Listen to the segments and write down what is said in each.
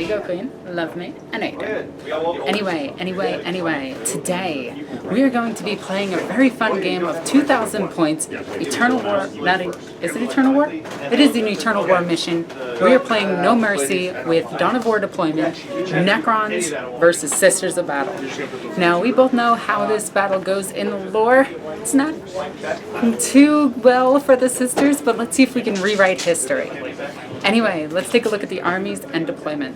go, Queen. Love me. I know you do. Anyway, today we are going to be playing a very fun game of 2,000 points, Eternal War. Is it Eternal War? It is an Eternal War mission. We are playing No Mercy with Dawn of War deployment, Necrons versus Sisters of Battle. Now, we both know how this battle goes in the lore. It's not too well for the sisters, but let's see if we can rewrite history. Anyway, let's take a look at the armies and deployment.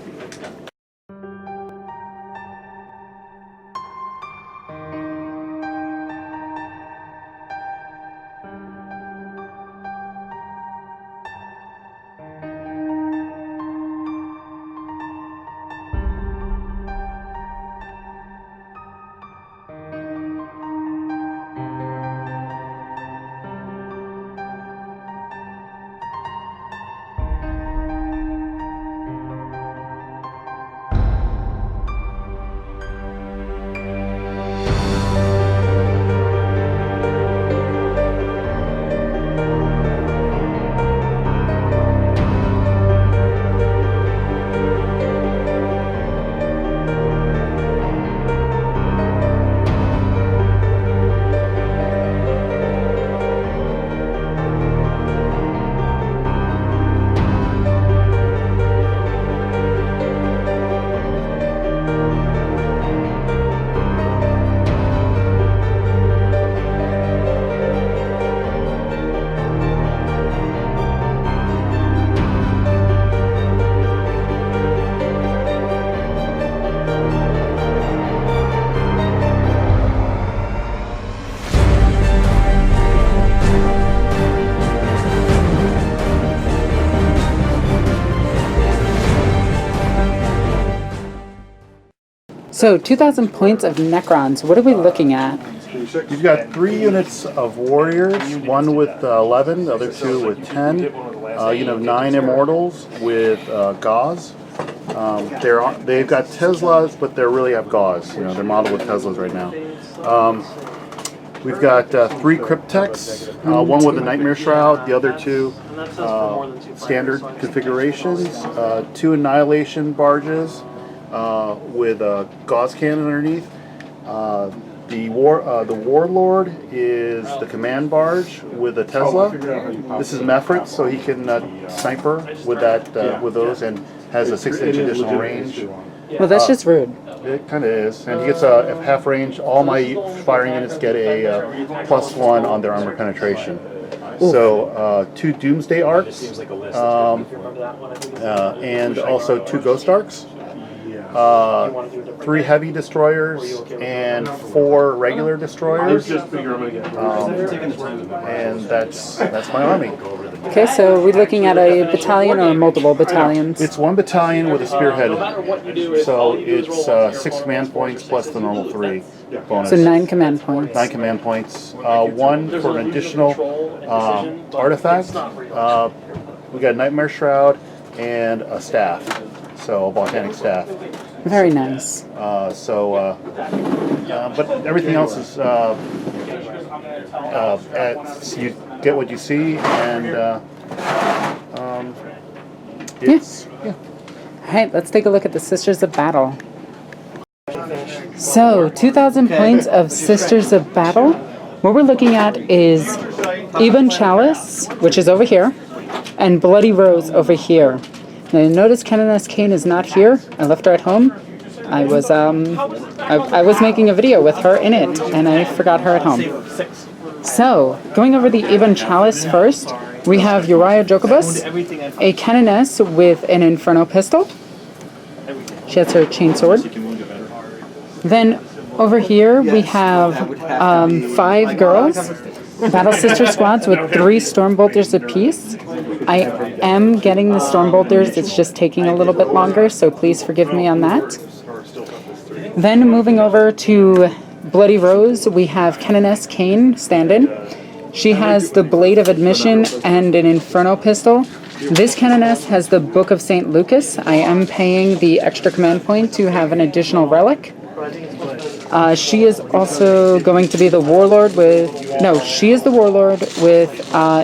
So, 2,000 points of Necrons. What are we looking at? You've got 3 units of warriors, one with 11, the other 2 with 10. You have 9 immortals with Gauze. They've got Teslas, but they really have Gauze. They're modeled with Teslas right now. We've got 3 Cryptex, one with a Nightmare Shroud, the other 2 standard configurations, 2 Annihilation barges with a Gauze cannon underneath. The Warlord is the command barge with a Tesla. This is Mephrit, so he can sniper with that with those, and has a 6-inch additional range. Well, that's just rude. It kind of is, and he gets a half range. All my firing units get a +1 on their armor penetration. Ooh. So 2 Doomsday Arcs, and also 2 Ghost Arcs. 3 heavy destroyers and 4 regular destroyers, and that's my army. Okay, so we're looking at a battalion or multiple battalions? It's 1 battalion with a spearhead, so it's 6 command points plus the normal 3 bonus. So 9 command points. 9 command points. 1 for an additional artifact. We got a Nightmare Shroud and a staff, so a volcanic staff. Very nice. But everything else is you get what you see, and it's yeah. All right, let's take a look at the Sisters of Battle. So, 2,000 points of Sisters of Battle. What we're looking at is Ebon Chalice, which is over here, and Bloody Rose over here. Now, you notice Canoness Kane is not here. I left her at home. I was making a video with her in it, and I forgot her at home. So, going over the Ebon Chalice first, we have Uriah Jokobus, a Canoness with an Inferno pistol. She has her chainsword. Then, over here, we have 5 girls, Battle Sister squads with 3 Stormbolters apiece. I am getting the Stormbolters, it's just taking a little bit longer, so please forgive me on that. Then moving over to Bloody Rose, we have Canoness Kane stand-in. She has the Blade of Admission and an Inferno pistol. This Canoness has the Book of St. Lucas. I am paying the extra command point to have an additional relic. She is also going to be the Warlord with... No, she is the Warlord with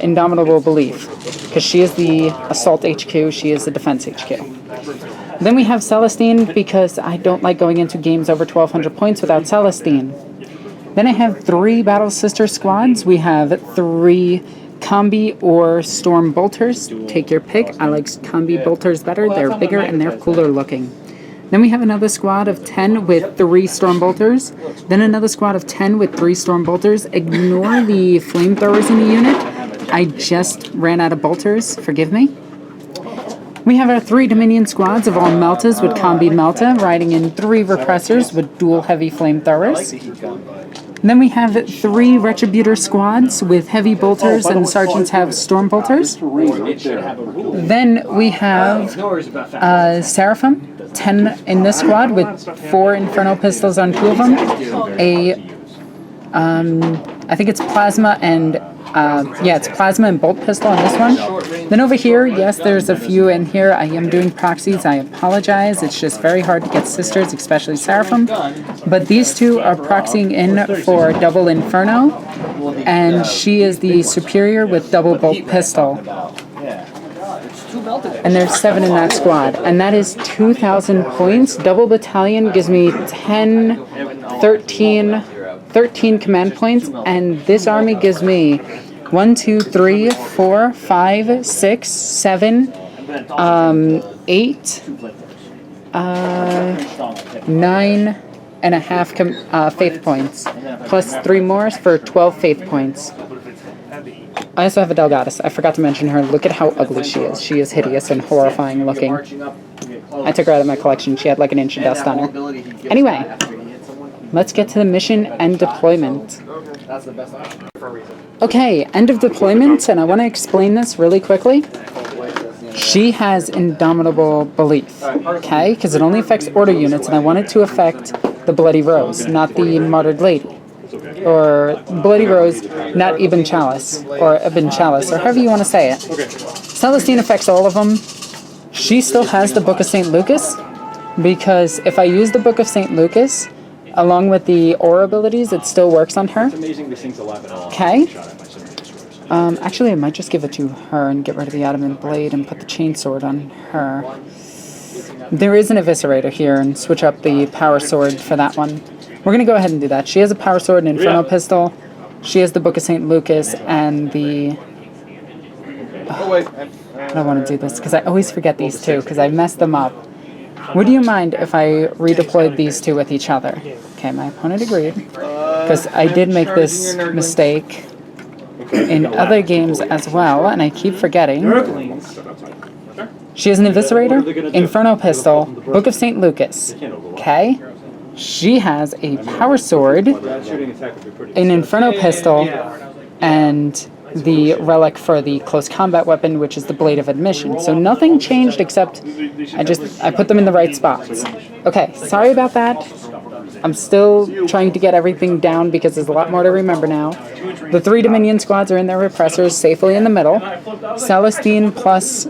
Indomitable Belief, because she is the Assault HQ, she is the Defense HQ. Then we have Celestine, because I don't like going into games over 1,200 points without Celestine. Then I have 3 Battle Sister squads. We have 3 Combi or Storm Bolters. Take your pick. I like Combi Bolters better. They're bigger and they're cooler looking. Then we have another squad of 10 with 3 Storm Bolters. Then another squad of 10 with 3 Storm Bolters. Ignore the flamethrowers in the unit. I just ran out of bolters. Forgive me. We have our 3 Dominion squads of all Meltas with Combi Melta, riding in 3 Repressors with dual heavy flamethrowers. Then we have 3 Retributor squads with heavy bolters, and sergeants have storm bolters. Then we have Seraphim, 10 in this squad with 4 Inferno pistols on 2 of them. I think it's plasma and it's plasma and bolt pistol on this one. Then over here, yes, there's a few in here. I am doing proxies. I apologize. It's just very hard to get sisters, especially Seraphim. But these 2 are proxying in for double Inferno, and she is the superior with double bolt pistol. And there's 7 in that squad, and that is 2,000 points. Double battalion gives me 10, 13 command points, and this army gives me 1, 2, 3, 4, 5, 6, 7, 8, 9.5 faith points, plus 3 more for 12 faith points. I also have a Delgatus. I forgot to mention her. Look at how ugly she is. She is hideous and horrifying looking. I took her out of my collection. She had like an inch of dust on her. Anyway, let's get to the mission and deployment. Okay, end of deployment, and I want to explain this really quickly. She has Indomitable Belief, okay? Because it only affects order units, and I want it to affect the Bloody Rose, not the Martyred Lady. Or Bloody Rose, not Ibn Chalice, or Ibn Chalice, or however you want to say it. Celestine affects all of them. She still has the Book of St. Lucas, because if I use the Book of St. Lucas, along with the aura abilities, it still works on her. Okay. Actually, I might just give it to her and get rid of the Adamant Blade and put the Chainsword on her. There is an Eviscerator here, and switch up the Power Sword for that one. We're going to go ahead and do that. She has a Power Sword and Inferno Pistol. She has the Book of St. Lucas and the... I don't want to do this, because I always forget these 2, because I messed them up. Would you mind if I redeployed these 2 with each other? Okay, my opponent agreed, because I did make this mistake in other games as well, and I keep forgetting. She has an Eviscerator, Inferno Pistol, Book of St. Lucas. Okay? She has a Power Sword, an Inferno Pistol, and the relic for the close combat weapon, which is the Blade of Admission. So nothing changed except I put them in the right spots. Okay, sorry about that. I'm still trying to get everything down because there's a lot more to remember now. The 3 Dominion squads are in their repressors safely in the middle. Celestine plus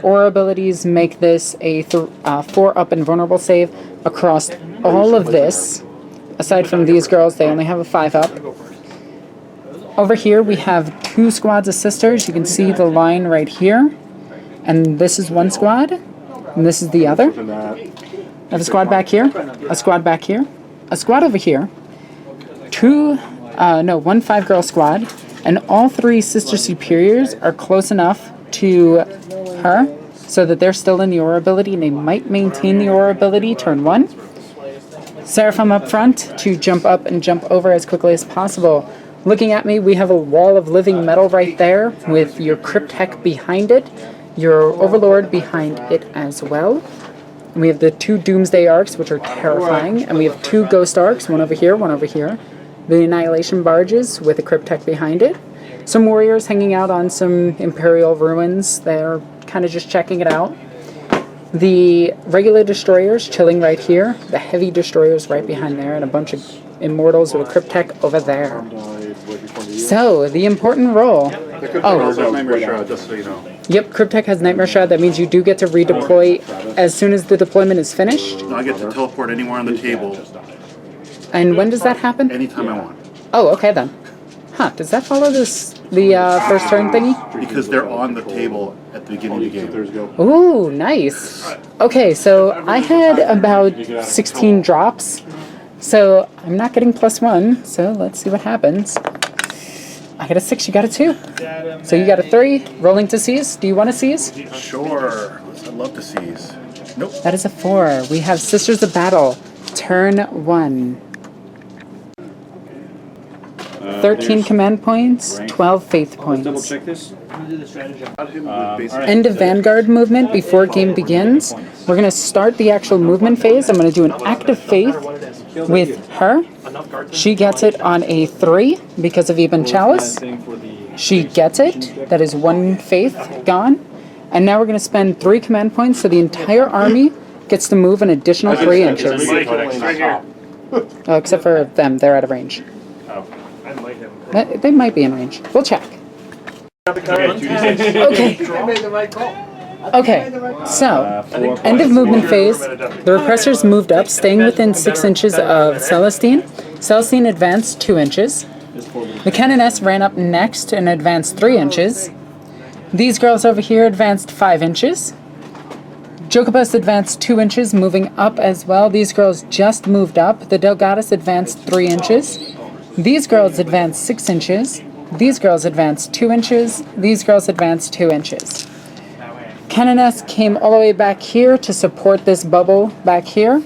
aura abilities make this a 4-up invulnerable save across all of this. Aside from these girls, they only have a 5-up. Over here we have 2 squads of sisters. You can see the line right here. And this is one squad, and this is the other. I have a squad back here, a squad back here, a squad over here, 1 5-girl squad, and all 3 sister superiors are close enough to her so that they're still in the aura ability, and they might maintain the aura ability turn 1. Seraphim up front to jump up and jump over as quickly as possible. Looking at me, we have a wall of living metal right there with your Cryptek behind it, your Overlord behind it as well. And we have the 2 Doomsday Arcs, which are terrifying, and we have 2 Ghost Arcs, one over here, one over here. The Annihilation Barges with a Cryptek behind it. Some warriors hanging out on some Imperial ruins. They're kind of just checking it out. The regular destroyers chilling right here. The heavy destroyers right behind there, and a bunch of Immortals with a Cryptek over there. So, the important role. Nightmare Shroud, just so you know. Yep, Cryptek has Nightmare Shroud. That means you do get to redeploy as soon as the deployment is finished. I get to teleport anywhere on the table. And when does that happen? Anytime I want. Oh, okay then. Huh, does that follow the first turn thingy? Because they're on the table at the beginning of the game. Ooh, nice. Okay, so I had about 16 drops. So I'm not getting +1, so let's see what happens. I got a 6, you got a 2. So you got a 3, rolling to seize. Do you want to seize? Sure. I'd love to seize. Nope. That is a 4. We have Sisters of Battle, turn 1. 13 command points, 12 faith points. Double check this. End of Vanguard movement before game begins. We're going to start the actual movement phase. I'm going to do an active faith with her. She gets it on a 3 because of Ibn Chalice. She gets it. That is 1 faith gone. And now we're going to spend 3 command points so the entire army gets to move an additional 3 inches. Oh, except for them, they're out of range. They might be in range. We'll check. Okay. Okay, so, end of movement phase. The repressors moved up, staying within 6 inches of Celestine. Celestine advanced 2 inches. The Canoness ran up next and advanced 3 inches. These girls over here advanced 5 inches. Jokobus advanced 2 inches, moving up as well. These girls just moved up. The Delgatus advanced 3 inches. These girls advanced 6 inches. These girls advanced 2 inches. These girls advanced 2 inches. Canoness came all the way back here to support this bubble back here.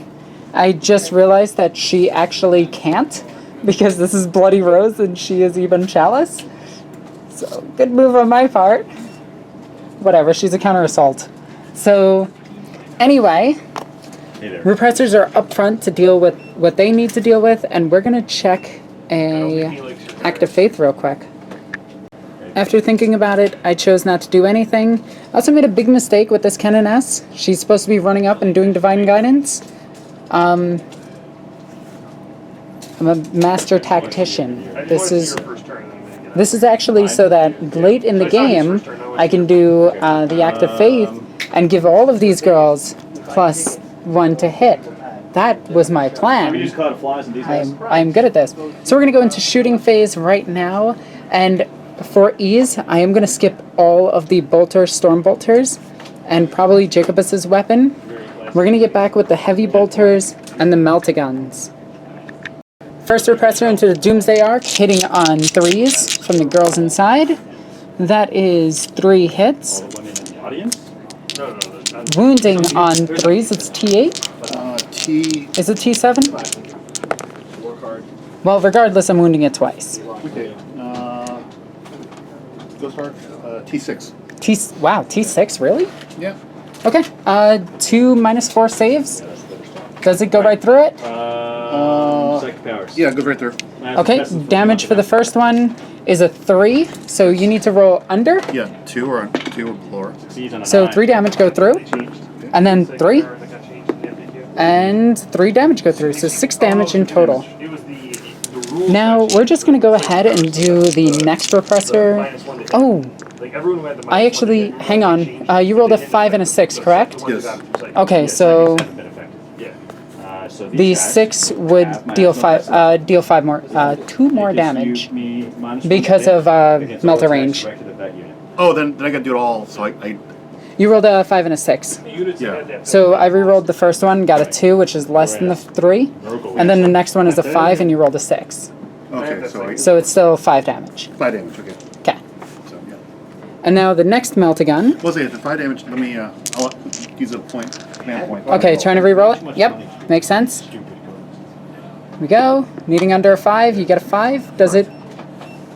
I just realized that she actually can't because this is Bloody Rose and she is Ibn Chalice. So, good move on my part. Whatever, she's a counter-assault. So, anyway, repressors are up front to deal with what they need to deal with, and we're going to check a active faith real quick. After thinking about it, I chose not to do anything. I also made a big mistake with this Canoness. She's supposed to be running up and doing Divine Guidance. I'm a master tactician. This is actually so that late in the game, I can do the active faith and give all of these girls +1 to hit. That was my plan. I'm good at this. So we're going to go into shooting phase right now, and for ease, I am going to skip all of the storm bolters, and probably Jacobus's weapon. We're going to get back with the heavy bolters and the meltaguns. First repressor into the Doomsday Arc, hitting on 3s from the girls inside. That is 3 hits. Wounding on 3s, it's T8. Is it T7? Well, regardless, I'm wounding it twice. Okay. Ghost Arc, T6. Wow, T6, really? Yeah. Okay, 2 -4 saves. Does it go right through it? Psychic powers. Yeah, goes right there. Okay, damage for the first one is a 3, so you need to roll under. Yeah, 2 or lower. So 3 damage go through, and then 3, and 3 damage go through, so 6 damage in total. Now, we're just going to go ahead and do the next repressor. Oh, I actually, hang on, you rolled a 5 and a 6, correct? Yes. Okay, so the 6 would deal 5 more, 2 more damage because of melter range. Oh, then I got to do it all. So I You rolled a 5 and a 6. yeah. So I re-rolled the first one, got a 2, which is less than the 3, and then the next one is a 5, and you rolled a 6. Okay, So it's still 5 damage. 5 damage. Okay. Okay. So yeah. And now the next meltagun. Well, see, the 5 damage. Let me. I'll use a command point. Okay, trying to re-roll it. Yep, makes sense. Here we go. Needing under a 5, you get a 5. Does it?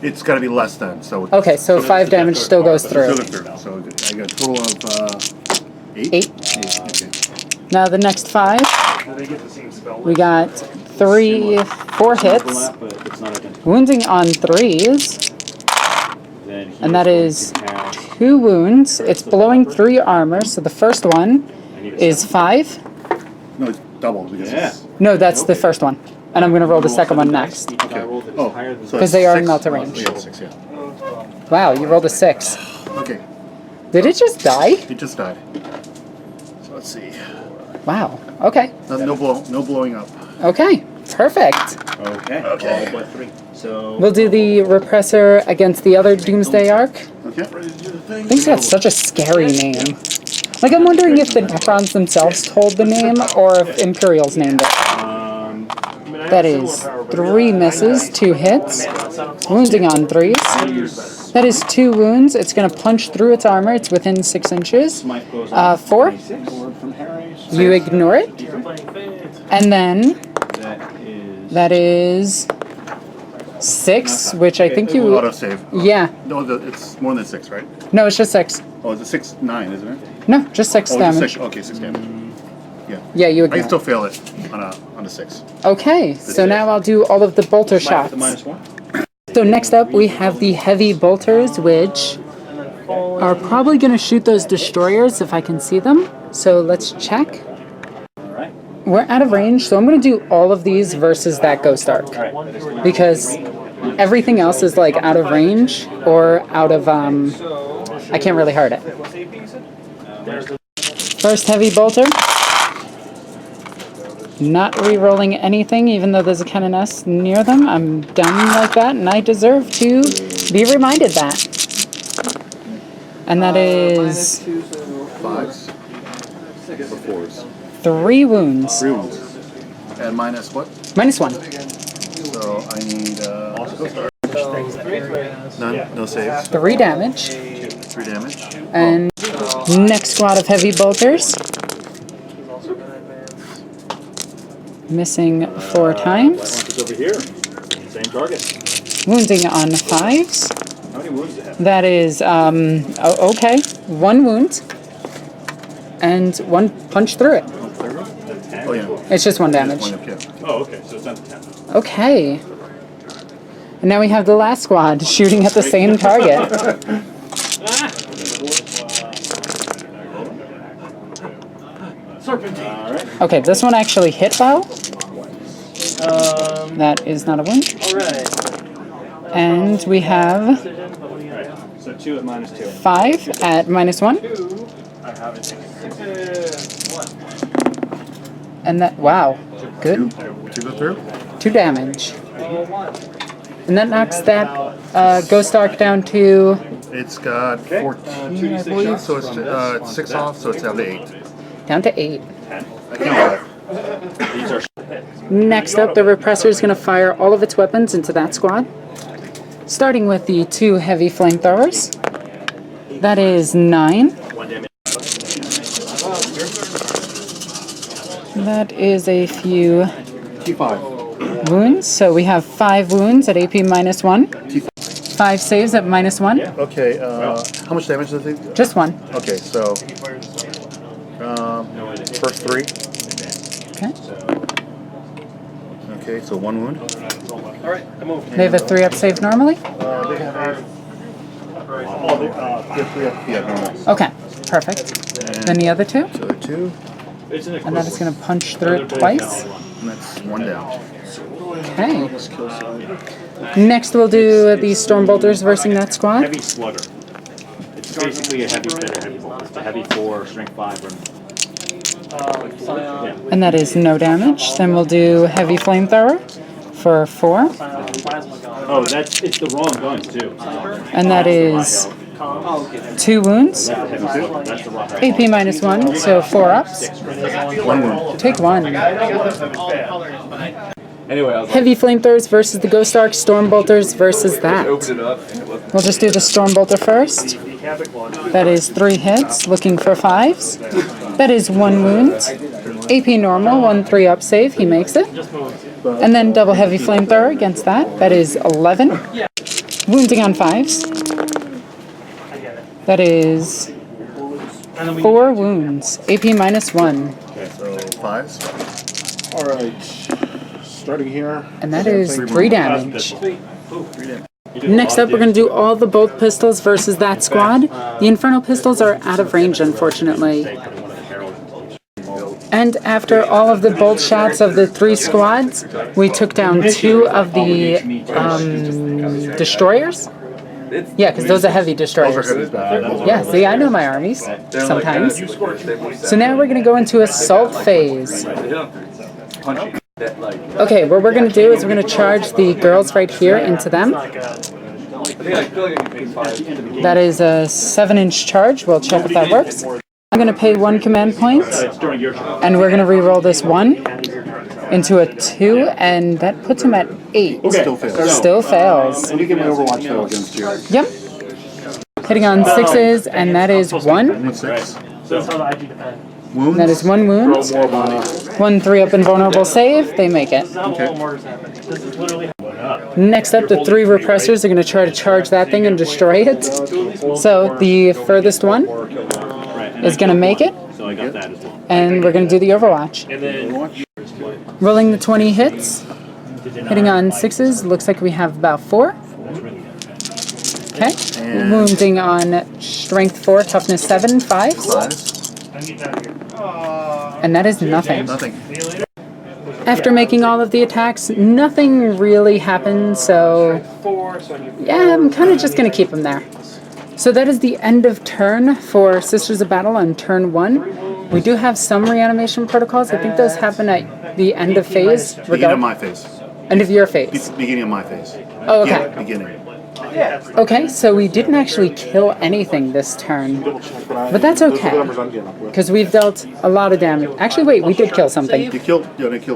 It's got to be less than. So. Okay, so 5 damage still goes through. So I got a total of 8. 8. Okay. Now the next 5. We got 4 hits. Wounding on 3s. And that is 2 wounds. It's blowing 3 armor, so the first one is 5. No, it's double because it's... No, that's the first one. And I'm going to roll the second one next. Okay. Oh, so because they are in melter range. Yeah, 6, yeah. Wow, you rolled a 6. Okay. Did it just die? It just died. So let's see. Wow. Okay. No blowing up. Okay. Perfect. Okay. Okay. All but 3. So We'll do the repressor against the other Doomsday Arc. Okay. Thing's got such a scary name. Like, I'm wondering if the Necrons themselves told the name, or if Imperials named it. That is 3 misses, 2 hits. Wounding on 3s. That is 2 wounds. It's going to punch through its armor. It's within 6 inches. 4. You ignore it. And then, that is 6, which I think you... Autosave. Yeah. No, it's more than 6, right? No, it's just 6. Oh, it's a 6/9, isn't it? No, just 6 damage. 6. Okay, 6 damage. Yeah. Yeah, you I ignore can still it. fail it on a 6. Okay, so now I'll do all of the bolter shots. So next up we have the heavy bolters, which are probably going to shoot those destroyers if I can see them. So let's check. We're out of range, so I'm going to do all of these versus that Ghost Ark. Because everything else is like out of range or out of, I can't really hurt it. First heavy bolter. Not re-rolling anything, even though there's a cannoness near them. I'm done like that, and I deserve to be reminded that. And that is 5s. Or 4s. 3 wounds. 3 wounds. And minus what? -1. So I need none, no saves. 3 damage. 3 damage. And next squad of heavy bolters. Missing 4 times. It's over here. Same target. Wounding on 5s. How many wounds do you have? That is, okay. 1 wound. And 1 punch through it. Oh yeah. It's just 1 damage. Oh, okay. So it's not the 10. Okay. And now we have the last squad shooting at the same target. Okay, this one actually hit well. That is not a win. And we have So 2 at -2. 5 at -1. And that, wow, good. 2 go through. 2 damage. And that knocks that Ghost Ark down to... It's got 14, I believe, so it's 6 off, so it's down to 8. Down to 8. I can't These are Next up, the Repressor is going to fire all of its weapons into that squad. Starting with the 2 heavy flamethrowers. That is 9. That is a few T5. wounds. So we have 5 wounds at AP -1. 5 saves at -1. Okay, how much damage does it? Just 1. Okay, so first 3. Okay. Okay, so 1 wound. They have a 3-up save normally? They have a... they have 3 up, yeah, normal. Okay, perfect. Then the other 2? So 2, And then it's going to punch through it twice. and that's 1 down. Okay. Next we'll do the Stormbolters versus that squad. heavy slugger. It's basically a heavy fitter, heavy bolt. It's a heavy 4, strength 5, or And that is no damage. Then we'll do Heavy Flamethrower for 4. oh, it's the wrong guns too. And that is 2 wounds. That's the wrong AP -1, so 4 ups. 1 wound. Take 1. Anyway, I was Heavy Flamethrowers versus the Ghost Ark. Stormbolters versus that. We'll just do the Stormbolter first. That is 3 hits, looking for 5s. That is 1 wound. AP normal, 1 3-up save, he makes it. And then double Heavy Flamethrower against that. That is 11. Wounding on 5s. That is 4 wounds. AP -1. So 5s. Alright, starting here. And that is 3 damage. Next up, we're going to do all the bolt pistols versus that squad. The Inferno pistols are out of range, unfortunately. And after all of the bolt shots of the 3 squads, we took down 2 of the destroyers. Yeah, because those are heavy destroyers. Yeah, see, I know my armies sometimes. So now we're going to go into assault phase. Okay, what we're going to do is we're going to charge the girls right here into them. That is a 7-inch charge. We'll check if that works. I'm going to pay 1 command point, and we're going to re-roll this 1 into a 2, and that puts him at 8. Still fails. Still fails. Let me get my Overwatch though against you. Yep. Hitting on 6s, and that is 1. 6. So that's how the IG defend. Wounds. That is 1 wound. 1 3-up invulnerable save. They make it. Next up, the 3 repressors are going to try to charge that thing and destroy it. So the furthest one is going to make it. So I got that as well. And we're going to do the Overwatch. And then Rolling the 20 hits. Hitting on 6s. Looks like we have about 4. Okay. Wounding on strength 4, toughness 7, 5s. And that is nothing. Nothing. After making all of the attacks, nothing really happened, so yeah, I'm kind of just going to keep him there. So that is the end of turn for Sisters of Battle on turn 1. We do have some reanimation protocols. I think those happen at the end of phase. Beginning of my phase. End of your phase. Beginning of my phase. Oh, okay. Yeah, beginning. Okay, so we didn't actually kill anything this turn, but that's okay, because we've dealt a lot of damage. Actually, wait, we did kill something. You killed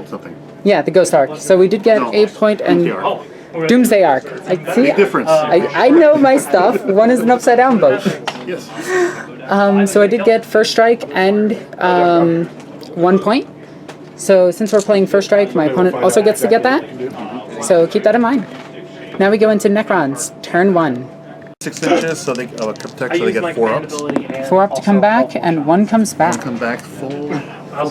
something. Yeah, the Ghost Arc. So we did get No. 8 point and Doomsday Arc. I see. Big difference. I know my stuff. One is an upside down boat. Yes. So I did get First Strike and 1 point. So since we're playing First Strike, my opponent also gets to get that. So keep that in mind. Now we go into Necrons, turn 1. 6 inches, so they protect, so they get 4 ups. 4 up to come back, and 1 comes back. Come back full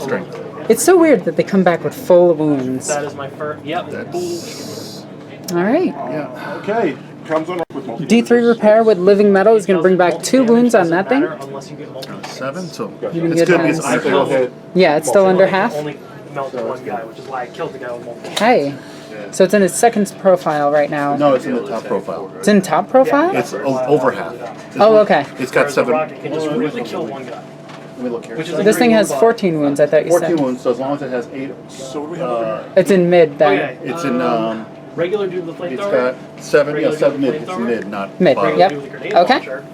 strength. It's so weird that they come back with full wounds. that is my first. Yep. That's All right. yeah. Okay. Comes on with multiple. D3 repair with living metal is going to bring back 2 wounds on that thing. Unless you get multiple. 7. So can it's get good down because I to- failed. Yeah, it's still under half. Only melt one guy, which is why I killed the guy with multiple. Okay. So it's in its second profile right now. No, it's in the top profile. It's in top profile? It's over half. Oh, okay. It's got 7. Rocket can just really kill one guy. Let me look here. Which is This thing has 14 wounds, I thought you 14 said. wounds, so as long as it has 8, So what do we have over here? It's in mid then. Okay. it's in Regular dude with the it's flamethrower. got 7. Yeah, 7 mid. It's mid, not Mid, bottom. yep. Dude with the grenade Okay. launcher.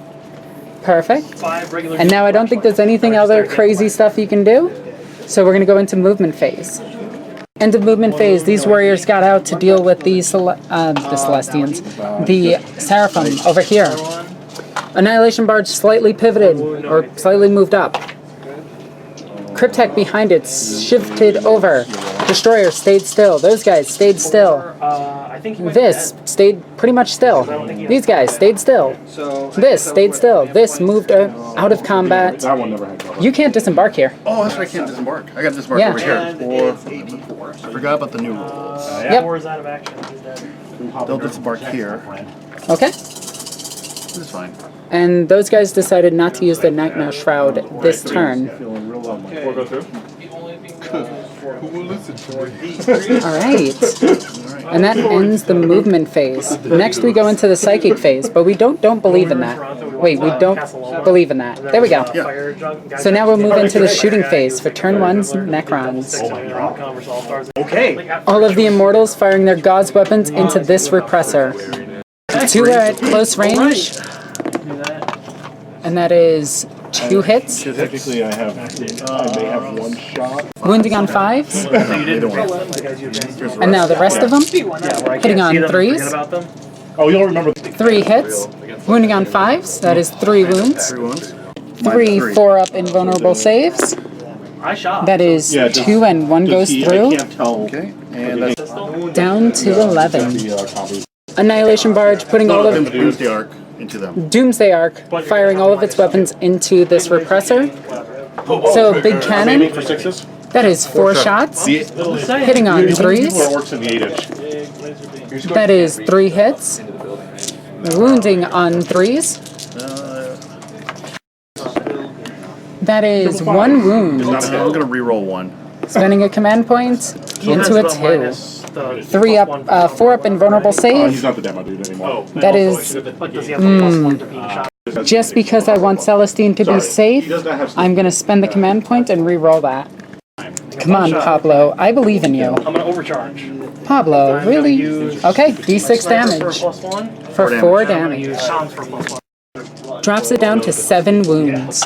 Perfect. 5 regular. And now I don't think there's anything other crazy stuff you can do. So we're going to go into movement phase. End of movement phase. These warriors got out to deal with the Celestians. The Seraphim over here. Annihilation Barge slightly pivoted, or slightly moved up. Cryptek behind it shifted over. Destroyer stayed still. Those guys stayed still. I think he went This stayed pretty much still. These guys stayed still. This stayed still. This moved out of combat. That one never had cover. You can't disembark here. Oh, that's right. I can't disembark. I got disembark Yeah. over here. dead. I forgot about the new rules. Yep. War is out of action. He's dead. They'll disembark here. Okay. This is fine. And those guys decided not to use the Nightmare Shroud this turn. Feeling real low. 4 go through? Who will listen to me? Alright. And that ends the movement phase. Next we go into the psychic phase, but we don't believe in that. Wait, we don't believe in that. There we go. Fire junk, guys So now we'll move into the shooting phase for turn 1's Necrons. Okay. All of the Immortals firing their God's weapons into this repressor. 2 are at close range, and that is 2 hits. Technically, I may have 1 shot. Wounding on 5s, Either one. and now the rest of them hitting on 3s. Oh, you'll remember. 3 hits, wounding on 5s, that is 3 wounds. 3 wounds. 3 4-up invulnerable saves, I shot. that is Yeah, does- 2 and 1 goes I through, can't tell. Okay. And that's down to 11. The combos. Annihilation Barge putting all of Doomsday Arc into them. Doomsday Arc, firing all of its weapons into this repressor. So big Aiming cannon, for 6s? that is 4 shots, hitting on Or 3s, works in the 8-inch. that is 3 hits, wounding on 3s, that is 1 wound, I'm gonna re-roll 1. spending a command point into a 2. 3 up, 4 up invulnerable Oh, he's save, not the demo dude anymore. that is, But does he have a +1 to being shot? just because I want Celestine to be safe, I'm going to spend the command point and re-roll that. Come on, Pablo. I believe in you. I'm gonna overcharge. Pablo, really? Okay, d6 damage for 4 damage. Sounds for +1. Drops it down to 7 wounds.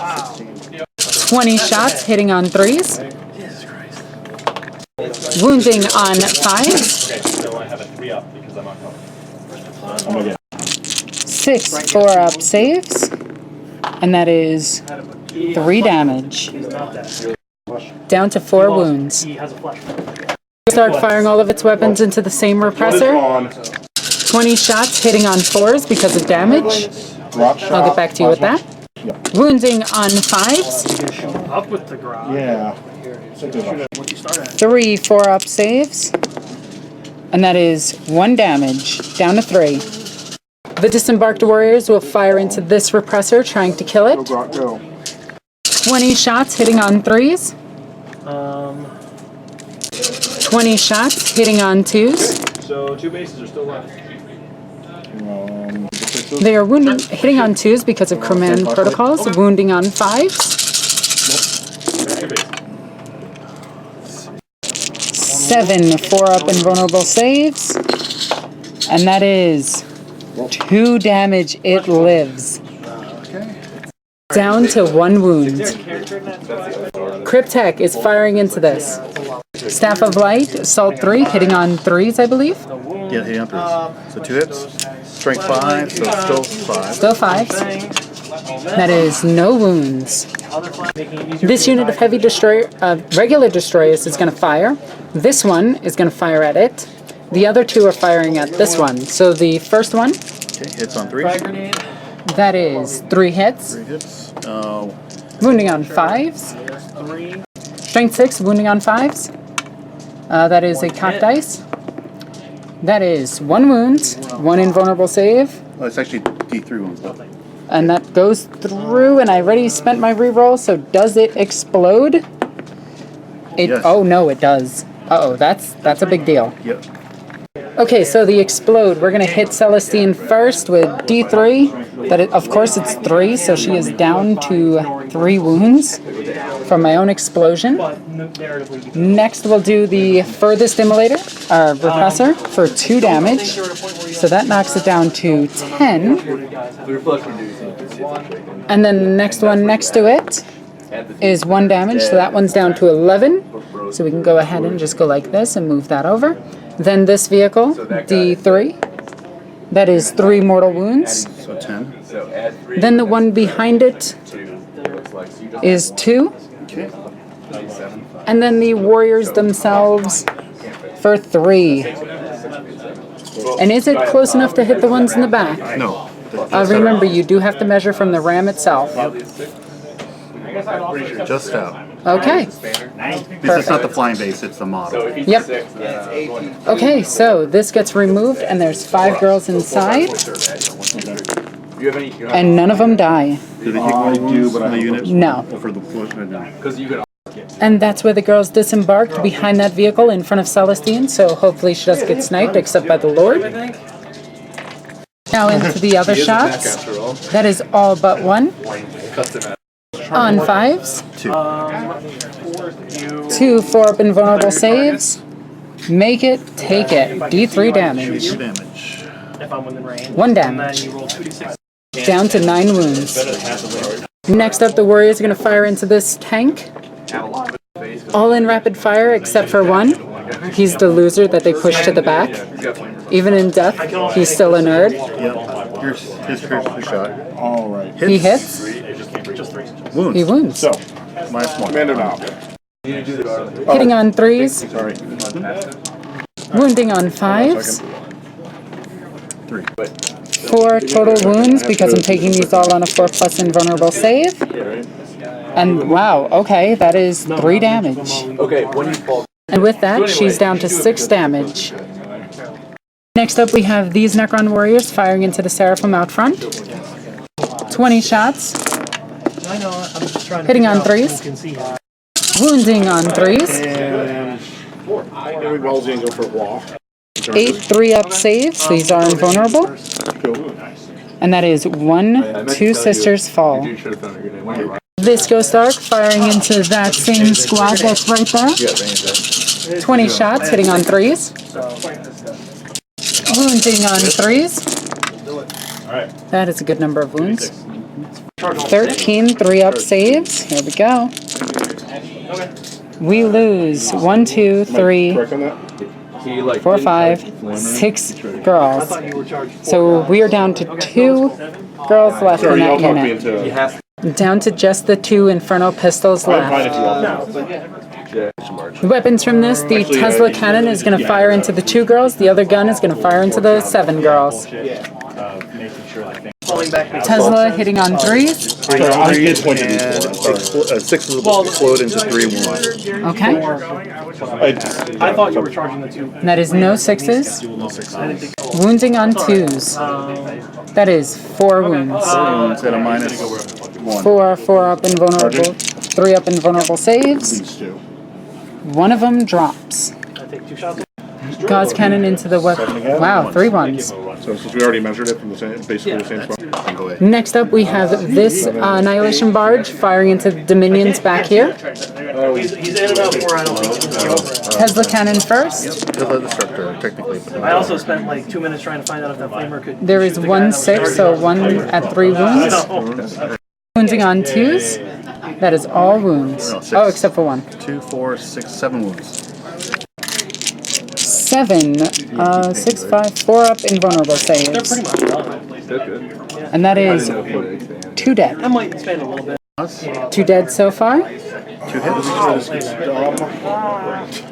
20 shots hitting on 3s. Wounding on 5s. So I have a 3-up because I'm on cover. 6 4-up saves. And that is 3 damage. Down to 4 wounds. He has a flash. Start firing all of its weapons into the same repressor. 20 shots hitting on 4s because of damage. I'll get back to you with that. Wounding on 5s. Up with the garage. Yeah. 3 4-up saves. And that is 1 damage. Down to 3. The disembarked warriors will fire into this repressor, trying to kill it. Go. 20 shots hitting on 3s. 20 shots hitting on 2s. So 2 bases are still left. They are wounding, hitting on 2s because of command protocols, wounding on 5s. 7 4-up invulnerable saves. And that is 2 damage. It lives. Down to 1 wound. Cryptek is firing into this. Staff of Light, Assault 3, hitting on 3s, I believe. Yeah, hitting on 3s. So 2 hits. Strength 5, so still 5. Still 5s. That is no wounds. This unit of heavy destroyer, regular destroyers is going to fire. This one is going to fire at it. The other 2 are firing at this one. So the first one. Okay, hits on 3. That is 3 hits. 3 hits. Wounding on 5s. Strength 6, wounding on 5s. That is a cocked dice. That is 1 wound, 1 invulnerable save. Well, it's actually D3 ones though. And that goes through, and I already spent my reroll, so does it explode? Yes. Oh no, it does. Uh-oh, that's a big deal. Yep. Okay, so the explode, we're going to hit Celestine first with D3. Of course, it's 3, so she is down to 3 wounds from my own explosion. Next, we'll do the furthest immolator, repressor, for 2 damage. So that knocks it down to 10. And then the next one next to it is 1 damage, so that one's down to 11. So we can go ahead and just go like this and move that over. Then this vehicle, D3, that is 3 mortal wounds. So 10. Then the one behind it is 2. Okay. And then the warriors themselves for 3. And is it close enough to hit the ones in the back? No. Remember, you do have to measure from the ram itself. Just out. Okay. This is not the flying base, it's the model. Yep. Okay, so this gets removed, and there's 5 girls inside. And none of them die. Do they take more wounds on the unit? No. For the no. And that's where the girls disembarked, behind that vehicle in front of Celestine, so hopefully she doesn't get sniped except by the Lord. Now into the other shots. That is all but 1. On 5s. 2 4-up invulnerable saves. Make it, take it. D3 damage. 2 damage. 1 damage. Down to 9 wounds. Next up, the warriors are going to fire into this tank. All in rapid fire except for 1. He's the loser that they push to the back. Even in death, he's still a nerd. Yep. Here's his first shot. All right. He hits. Wounds. He wounds. So, -1. Commander now. Hitting on 3s. Sorry. Wounding on 5s. 3. 4 total wounds because I'm taking these all on a 4+ invulnerable save. And wow, okay, that is 3 damage. And with that, she's down to 6 damage. Next up, we have these Necron warriors firing into the Seraphim out front. 20 shots. Hitting on 3s. Wounding on 3s. Every ball's gonna go for a wall. 8 3-up saves. These are invulnerable. And that is 1 2 sisters fall. This Ghost Arc firing into that same squad that's right there. 20 shots, hitting on 3s. Wounding on 3s. That is a good number of wounds. 13 3-up saves. Here we go. We lose 1, 2, 3, 4, 5, 6 girls. So we are down to 2 girls left in that unit. Down to just the 2 Inferno pistols left. The weapons from this, the Tesla cannon is going to fire into the 2 girls. The other gun is going to fire into the 7 girls. Tesla hitting on 3s. 6 will explode into 3 wounds. Okay. I thought you were charging the 2. That is no 6s. Wounding on 2s. That is 4 wounds. Wounds at a -1. 4 up invulnerable, 3 up invulnerable saves. 1 of them drops. I take 2 shots. Gauze cannon into the weapon. Wow, 3 ones. So since we already measured it from the same, basically the same spot. Next up, we have this Annihilation Barge firing into the Dominions back here. He's in about 4, I don't think. Tesla cannon first. Tesla destructor, technically. But I also spent like 2 minutes trying to find out if that flamer could. There is 1 6, so 1 at 3 wounds. Wounding on 2s. That is all wounds. Oh, except for 1. 2, 4, 6, 7 wounds. 7, 6, 5, 4 up invulnerable saves. They're pretty much done. And that is 2 dead. I might spend a little bit. 2 dead so far. 2 hits.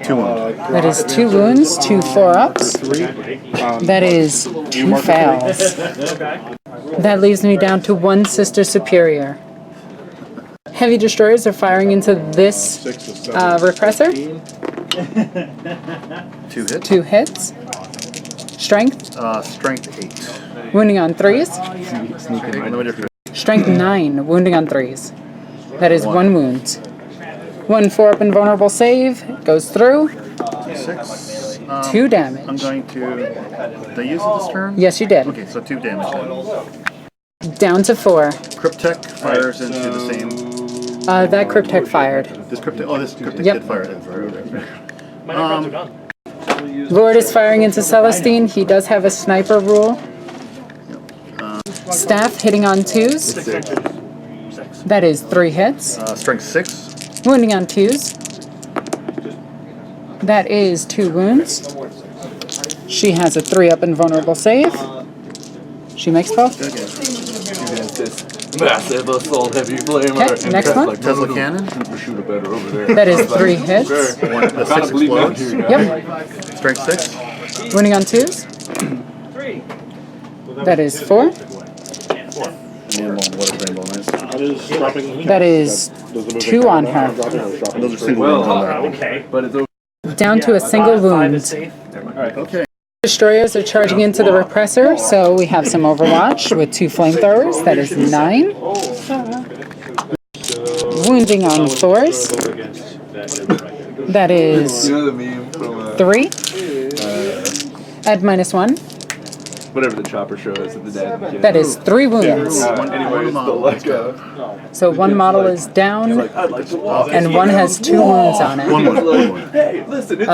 2 wounds. That is 2 wounds, 2 4-ups. That is 2 fails. That leaves me down to 1 Sister Superior. Heavy destroyers are firing into this repressor. 2 hits. 2 hits. Strength. Strength 8. Wounding on 3s. Okay, Strength 9. Wounding on 3s. That is 1 wound. 1 4-up invulnerable save. Goes through. 6. 2 I'm damage. going to. Did I use it this turn? Yes, you did. Okay, so 2 damage. Down to 4. Cryptek fires into the same. That Cryptek fired. This Cryptek. Oh, this Cryptek Yep. did fire. My Necrons are done. Lord is firing into Celestine. He does have a sniper rule. Staff hitting on 2s. 6. That is 3 hits. Strength 6. Wounding on 2s. That is 2 wounds. She has a 3-up invulnerable save. She makes 12. Massive assault heavy flamer. Okay, next one. Tesla cannon. Shooter better over there. That is 3 hits. 6 explodes. Yep. Strength 6. Wounding on 2s. That is 4. That is 2 on her. Those are single wounds on that. Okay. But it's over. Down to a single 5 is wound. safe. Okay. Destroyers are charging into the repressor, so we have some Overwatch with 2 flamethrowers. That is 9. Wounding on 4s. That is You know the meme from 3. Add -1. whatever the chopper show is at the dad. That is 3 wounds. Anyways, the Lego. So 1 model is down, I'd like to walk. and 1 has 2 wounds on it. One. Hey, listen. It's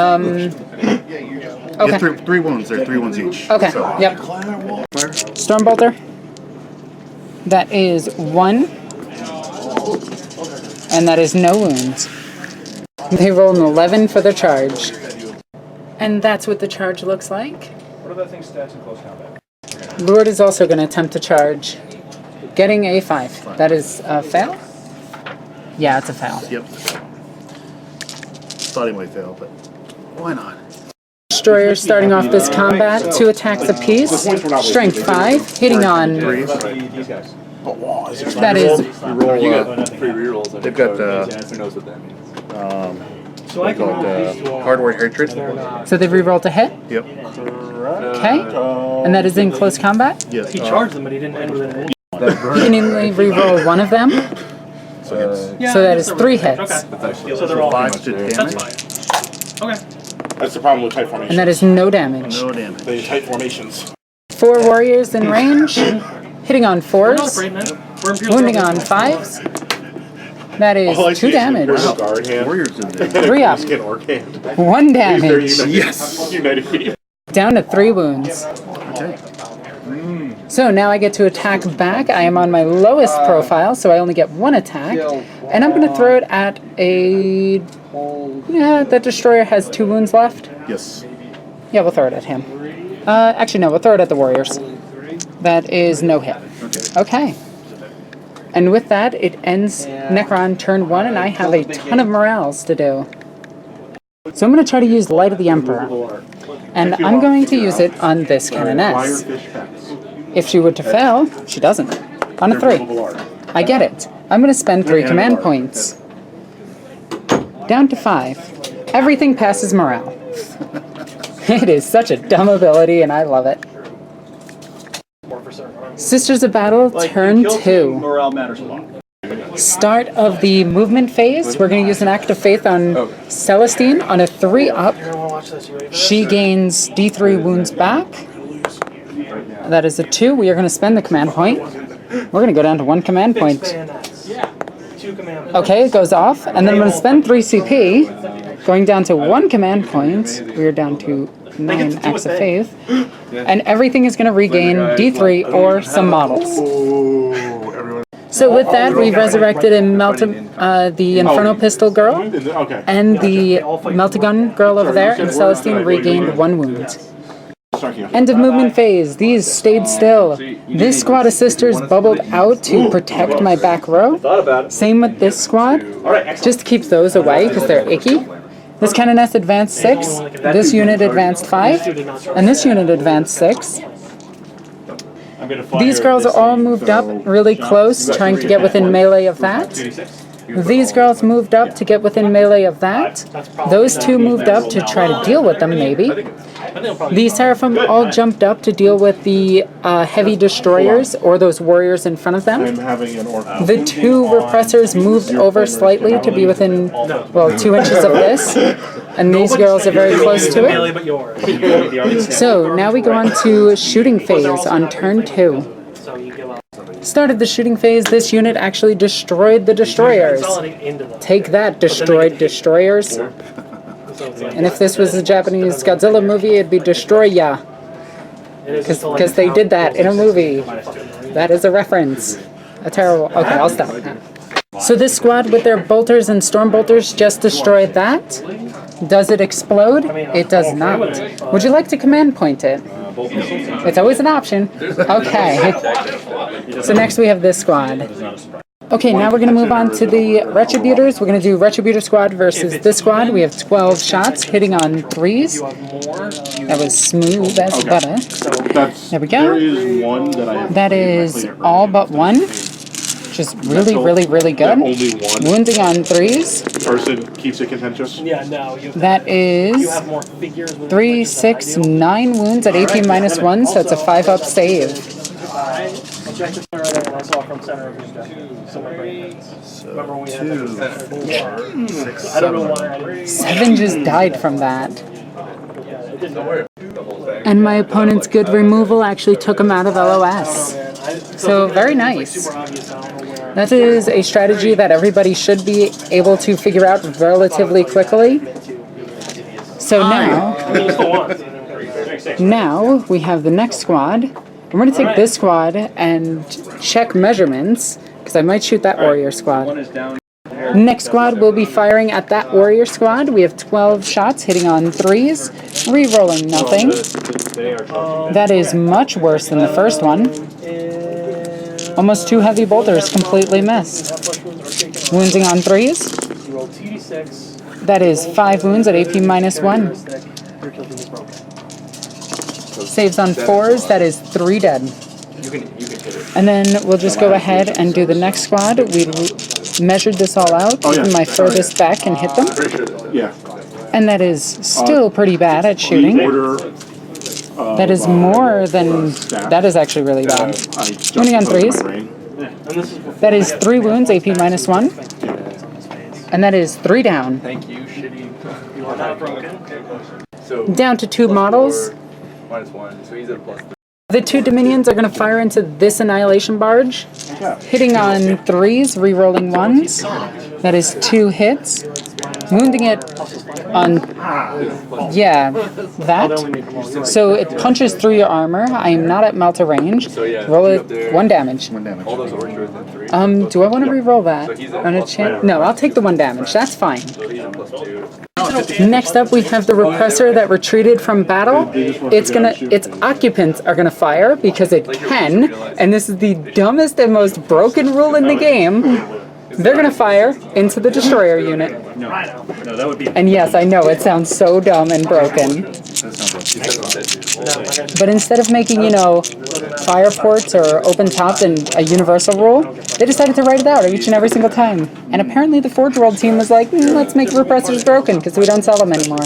Okay. 3 wounds. They're 3 wounds each. Okay. So, Yep. Stormbolter. That is 1. And that is no wounds. They roll an 11 for the charge. And that's what the charge looks like. What are that thing's stats in close combat? Lord is also going to attempt to charge. Getting a 5. That is a fail? Yeah, it's a fail. Yep. Thought he might fail, but why not? Destroyers starting off this combat. 2 attacks apiece. Strength 5. Hitting on. Threes. That is. you got free rerolls. They've got who knows what that means. So I can hardware hatred. So they rerolled a hit. Yep. Okay. And that is in close combat. Yes. he charged them, but he didn't end with an You can only reroll 1 of them. So that is 3 hits. Okay. So they're all 5 to That's damage. fine. Okay. That's the problem with tight formations. And that is no damage. No damage. The tight formations. 4 warriors in range. Hitting on We're not 4s. afraid, man. We're Imperial Wounding Guard. on 5s. That is All I see 2 is an damage. Imperial Guard hand. Warriors in there. 3 up. Skin Orc hand. 1 damage. Yes. United Kingdom. Down to 3 wounds. Okay. So now I get to attack back. I am on my lowest profile, so I only get 1 attack. And I'm going to throw it at a... Yeah, that destroyer has 2 wounds left. Yes. Yeah, we'll throw it at him. Actually, no, we'll throw it at the warriors. That is no hit. Okay. And with that, it ends Necron turn 1, and I have a ton of morales to do. So I'm going to try to use Light of the Emperor. And I'm going to use it on this Canoness. If she were to fail, she doesn't. On a 3. I get it. I'm going to spend 3 command points. Down to 5. Everything passes morale. It is such a dumb ability, and I love it. Sisters of Battle, turn 2. Morale matters a lot. Start of the movement phase. We're going to use an Act of Faith on Celestine. On a 3 up, she gains D3 wounds back. That is a 2. We are going to spend the command point. We're going to go down to 1 command point. Okay, it goes off. And then I'm going to spend 3 CP. Going down to 1 command point. We are down to 9 Acts of Faith. And everything is going to regain D3 or some models. So with that, we've resurrected the Infernal Pistol Girl Okay. and the Meltagun Girl over there, and Celestine regained 1 wound. End of movement phase. These stayed still. This squad of sisters bubbled out to protect my back row. Same with this squad. Just to keep those away because they're icky. This Canoness advanced 6, this unit advanced 5, and this unit advanced 6. These girls are all moved up really close, trying to get within melee of that. These girls moved up to get within melee of that. Those 2 moved up to try to deal with them, maybe. These Seraphim all jumped up to deal with the heavy destroyers, or those warriors in front of them. The 2 repressors moved over slightly to be within, well, 2 inches of this. And these girls are very close to it. So now we go on to shooting phase on turn 2. Started the shooting phase, this unit actually destroyed the destroyers. Take that, destroyed destroyers. And if this was a Japanese Godzilla movie, it'd be Destroy Ya. Because they did that in a movie. That is a reference. A terrible... Okay, I'll stop. So this squad with their bolters and storm bolters just destroyed that. Does it explode? It does not. Would you like to command point it? It's always an option. Okay. So next we have this squad. Okay, now we're going to move on to the Retributors. We're going to do Retributor squad versus this squad. We have 12 shots hitting on 3s. That was smooth as butter. There we go. That is all but 1. Which is really, really, really good. Wounding on 3s. Person keeps it contentious. That is 3, 6, 9 wounds at AP -1, so it's a 5-up save. I don't know why. 7 just died from that. And my opponent's good removal actually took him out of LOS. So very nice. That is a strategy that everybody should be able to figure out relatively quickly. So now we have the next squad. I'm going to take this squad and check measurements, because I might shoot that warrior squad. Next squad will be firing at that warrior squad. We have 12 shots hitting on 3s, re-rolling nothing. That is much worse than the first one. Almost 2 heavy bolters completely missed. Wounding on 3s. That is 5 wounds at AP -1. Saves on 4s, that is 3 dead. And then we'll just go ahead and do the next squad. We measured this all out from my furthest back and hit them. Yeah. And that is still pretty bad at shooting. That is more than... That is actually really bad. Wounding on 3s. That is 3 wounds, AP -1. And that is 3 down. Thank you, shitty. Down to 2 models. -1, so he's at a +3. The 2 Dominions are going to fire into this Annihilation Barge, hitting on 3s, re-rolling 1s. That is 2 hits. Wounding it on, yeah, that. So it punches through your armor. I am not at melter range. Roll it 1 damage. All those orcs are within 3. Do I want to re-roll that? On a chance? No, I'll take the 1 damage. That's fine. So he's a +2. Next up, we have the repressor that retreated from battle. Its occupants are gonna fire because it can, and this is the dumbest and most broken rule in the game. They're gonna fire into the destroyer unit. No, that would be. And yes, I know it sounds so dumb and broken. But instead of making, you know, fire ports or open tops and a universal rule, they decided to write it out each and every single time. And apparently the Forge World team was like, let's make repressors broken because we don't sell them anymore.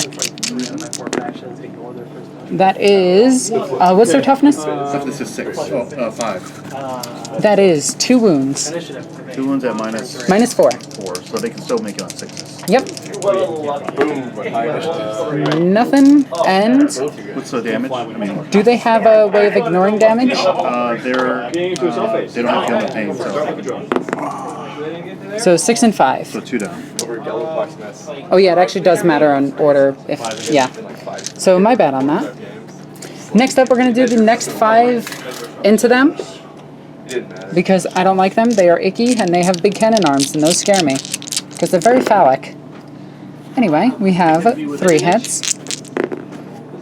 That is, what's their toughness? Toughness is 6. 5. That is 2 wounds. 2 wounds at minus -4. 4, so they can still make it on 6s. Yep. Boom, but high initiative. Nothing. And What's the damage? I mean, do they have a way of ignoring damage? they don't have healing pain, So 6 and 5. so 2 down. Over Egoqueenalexis mess. Oh yeah, it actually does matter on order. If yeah. So my bad on that. Next up, we're gonna do the next 5 into them because I don't like them. They are icky and they have big cannon arms, and those scare me because they're very phallic. Anyway, we have 3 hits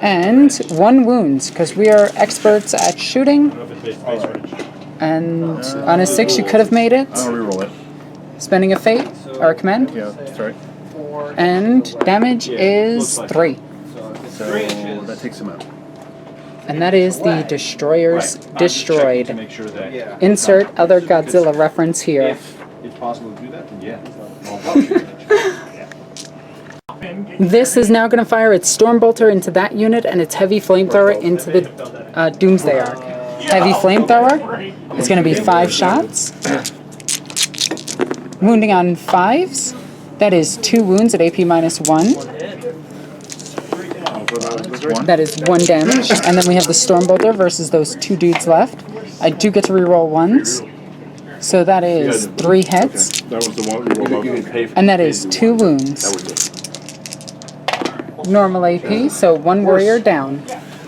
and 1 wound because we are experts at shooting. And on a 6, you could have made it. I'll reroll it. Spending a fate or a command. Yeah, that's right. And damage is 3. So that takes him out. And that is the Destroyers Destroyed. To make sure that Insert other Godzilla reference here. if it's possible to do that, then yeah. This is now going to fire its Stormbolter into that unit and its Heavy Flamethrower into the Doomsday Arc. Heavy Flamethrower is going to be 5 shots. Wounding on 5s. That is 2 wounds at AP -1. That is 1 damage. And then we have the Stormbolter versus those 2 dudes left. I do get to reroll 1s. So that is 3 hits. That was the one you rolled up. And that is 2 wounds. Normal AP, so 1 warrior down.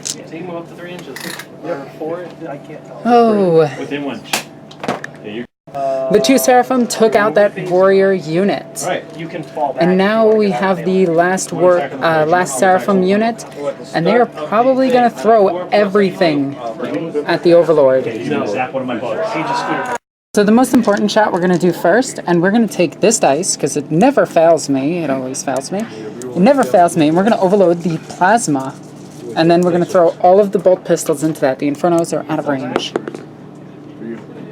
Take him up to 3 inches. Or 4, I can't tell. Oh. Within 1. Yeah, you. The 2 Seraphim took out that warrior unit. Right. You can fall back. And now we have the last Seraphim unit, and they are probably going to throw everything at the Overlord. Zap one of my bugs. He just scooted. So the most important shot we're going to do first, and we're going to take this dice, because it never fails me, it always fails me, it never fails me, and we're going to overload the plasma, and then we're going to throw all of the bolt pistols into that. The Infernos are out of range.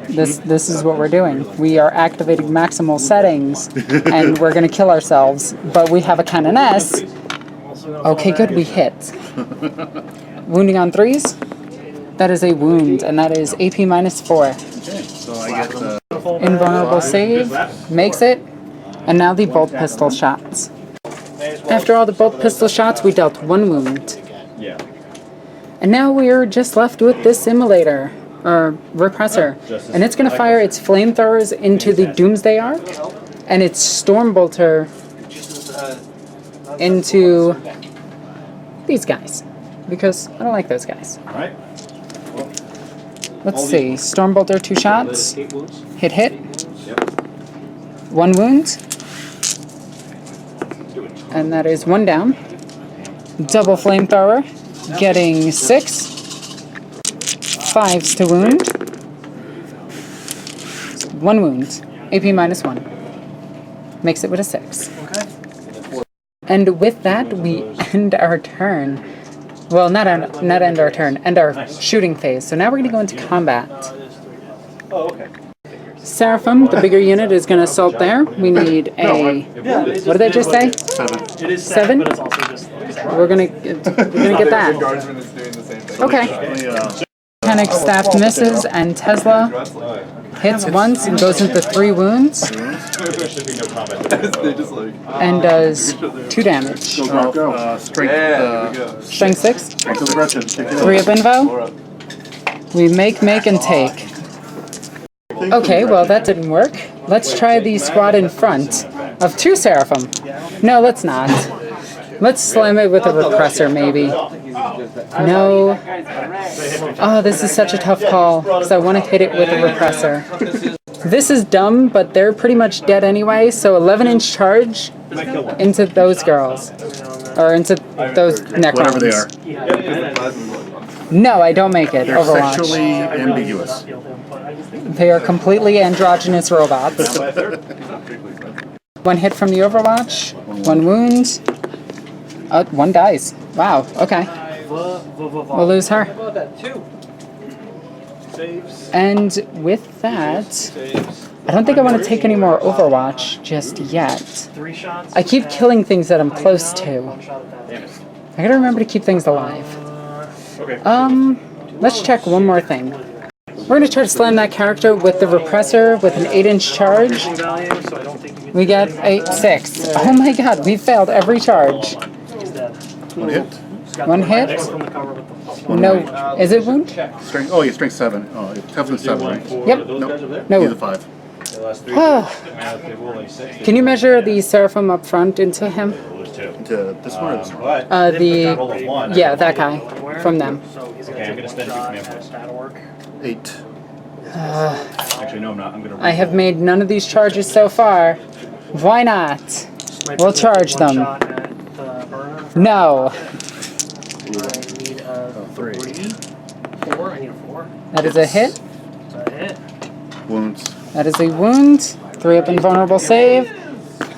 This is what we're doing. We are activating maximal settings, and we're going to kill ourselves, but we have a Cannoness. Okay, good, we hit. Wounding on 3s? That is a wound, and that is AP -4. So I get the Invulnerable save, makes it, and now the bolt pistol shots. After all the bolt pistol shots, we dealt 1 wound. Yeah. And now we're just left with this simulator, or repressor, and it's going to fire its flamethrowers into the Doomsday Arc, and its Stormbolter into these guys, because I don't like those guys. Alright. Let's see, Stormbolter 2 shots, hit, 1 wound, and that is 1 down. Double Flamethrower, getting 6. 5s to wound. 1 wound. AP -1. Makes it with a 6. Okay. And with that, we end our turn. Well, not end our turn, end our shooting phase. So now we're going to go into combat. Oh, okay. Seraphim, the bigger unit, is going to assault there. We need a... What did I just say? 7. It is 7? but it's also just. We're gonna get that. Guardsman is doing the same thing. Okay. Panic Staff misses, and Tesla hits once and goes into 3 wounds, They're just like, and does 2 damage. Strength, yeah, here we go. Strength 6, strength of aggression. 3 of info, We make, and take. Okay, well that didn't work. Let's try the squad in front of 2 Seraphim. No, let's not. Let's slam it with a repressor, maybe. No. Oh, this is such a tough call, because I want to hit it with a repressor. This is dumb, but they're pretty much dead anyway, so 11-inch charge into those girls. Or into those Necrons. Whatever they are. No, I don't make it. They're Overwatch. sexually ambiguous. They are completely androgynous robots. 1 hit from the Overwatch. 1 wound. 1 dies. Wow, okay. We'll lose her. And with that, I don't think I want to take any more Overwatch just yet. I keep killing things that I'm close to. I gotta remember to keep things alive. Let's check one more thing. We're gonna try to slam that character with the repressor with an 8-inch charge. We get a 6. Oh my god, we failed every charge. 1 hit. 1 hit? No. Is it wound? Strength. Oh, yeah, strength 7. Oh, it's toughness 7, right? Yep. No. No. He's a 5. Can you measure the Seraphim up front into him? To this one or this one? Yeah, that guy. From them. Okay, I'm gonna spend 2 command points. 8. Actually, no, I'm not. I'm gonna. I have made none of these charges so far. Why not? We'll charge them. No. 3. 4. I need a 4. That is a hit. That's a hit. Wounds. That is a wound. 3 up invulnerable save.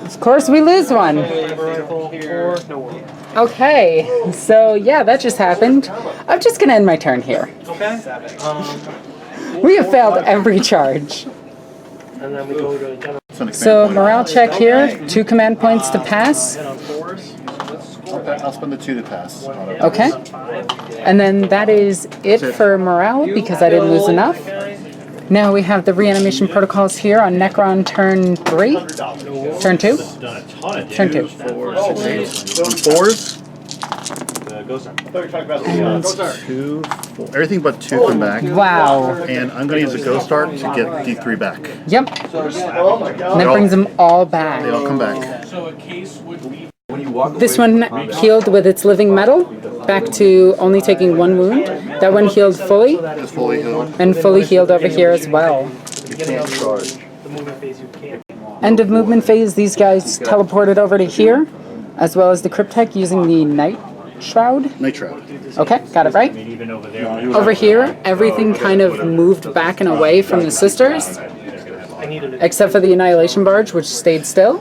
Of course, we lose 1. Okay, so yeah, that just happened. I'm just gonna end my turn here. Okay. We have failed every charge. And then we go to general. So morale check here. 2 command points to pass. Hit on 4s. I'll spend the 2 to pass. Okay. And then that is it for morale because I didn't lose enough. Now we have the reanimation protocols here on Necron turn 3. Turn 2. Turn 2. 4s. And 2, 4. Everything but 2 come back. Wow. And I'm going to use a Ghost Art to get D3 back. Yep. And that brings them all back. They all come back. This one healed with its living metal, back to only taking 1 wound. That one healed fully, It's fully healed. and fully healed over here as well. End of movement phase, these guys teleported over to here, as well as the Cryptek using the Night Shroud. Night Shroud. Okay, got it right. Over here, everything kind of moved back and away from the sisters, except for the Annihilation Barge, which stayed still.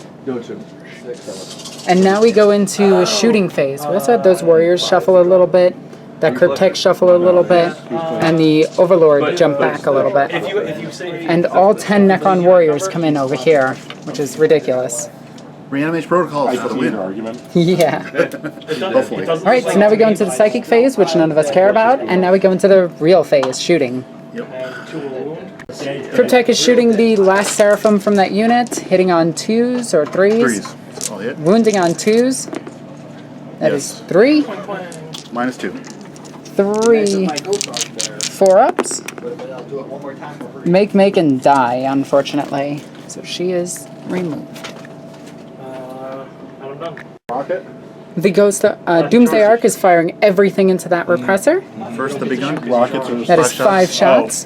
And now we go into a shooting phase. We also had those warriors shuffle a little bit, that Cryptek shuffle a little bit, and the Overlord jump back a little bit. And all 10 Necron warriors come in over here, which is ridiculous. Reanimation protocols for the win. Yeah. Hopefully. Alright, so now we go into the psychic phase, which none of us care about, and now we go into the real phase, shooting. Cryptek is shooting the last Seraphim from that unit, hitting on 2s or 3s. 3s. I'll hit. Wounding on 2s. That is 3. Minus 2. 3. 4 ups. Make, and die, unfortunately. So she is removed. Rocket. The Ghost Doomsday Arc is firing everything into that repressor. First the big gun. Rockets are That is 5 shots.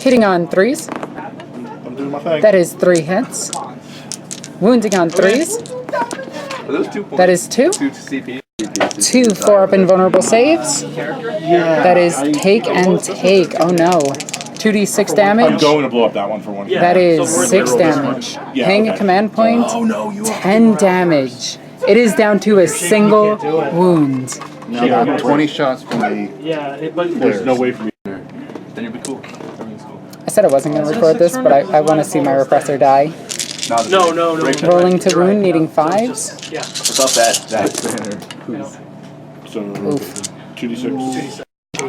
Hitting on 3s. I'm doing my thing. That is 3 hits. Wounding on 3s. Are those 2 points? That is 2. 2 CP. 2 4-up invulnerable saves. That is take and take. Oh no. 2d6 I'm damage. going to blow up that one for 1. That is 6 damage. Yeah, Paying a okay. command point. Oh no, you 10 damage. It is down to a single wound. Now I got 20 shots from the Yeah, but players. no way for me. Then you'll be cool. Everything's cool. I said I wasn't going to record this, but I want to see my repressor die. no. Rolling to wound, needing 5s. Yeah. What's up, that banner? So, Oof. 2d6. 4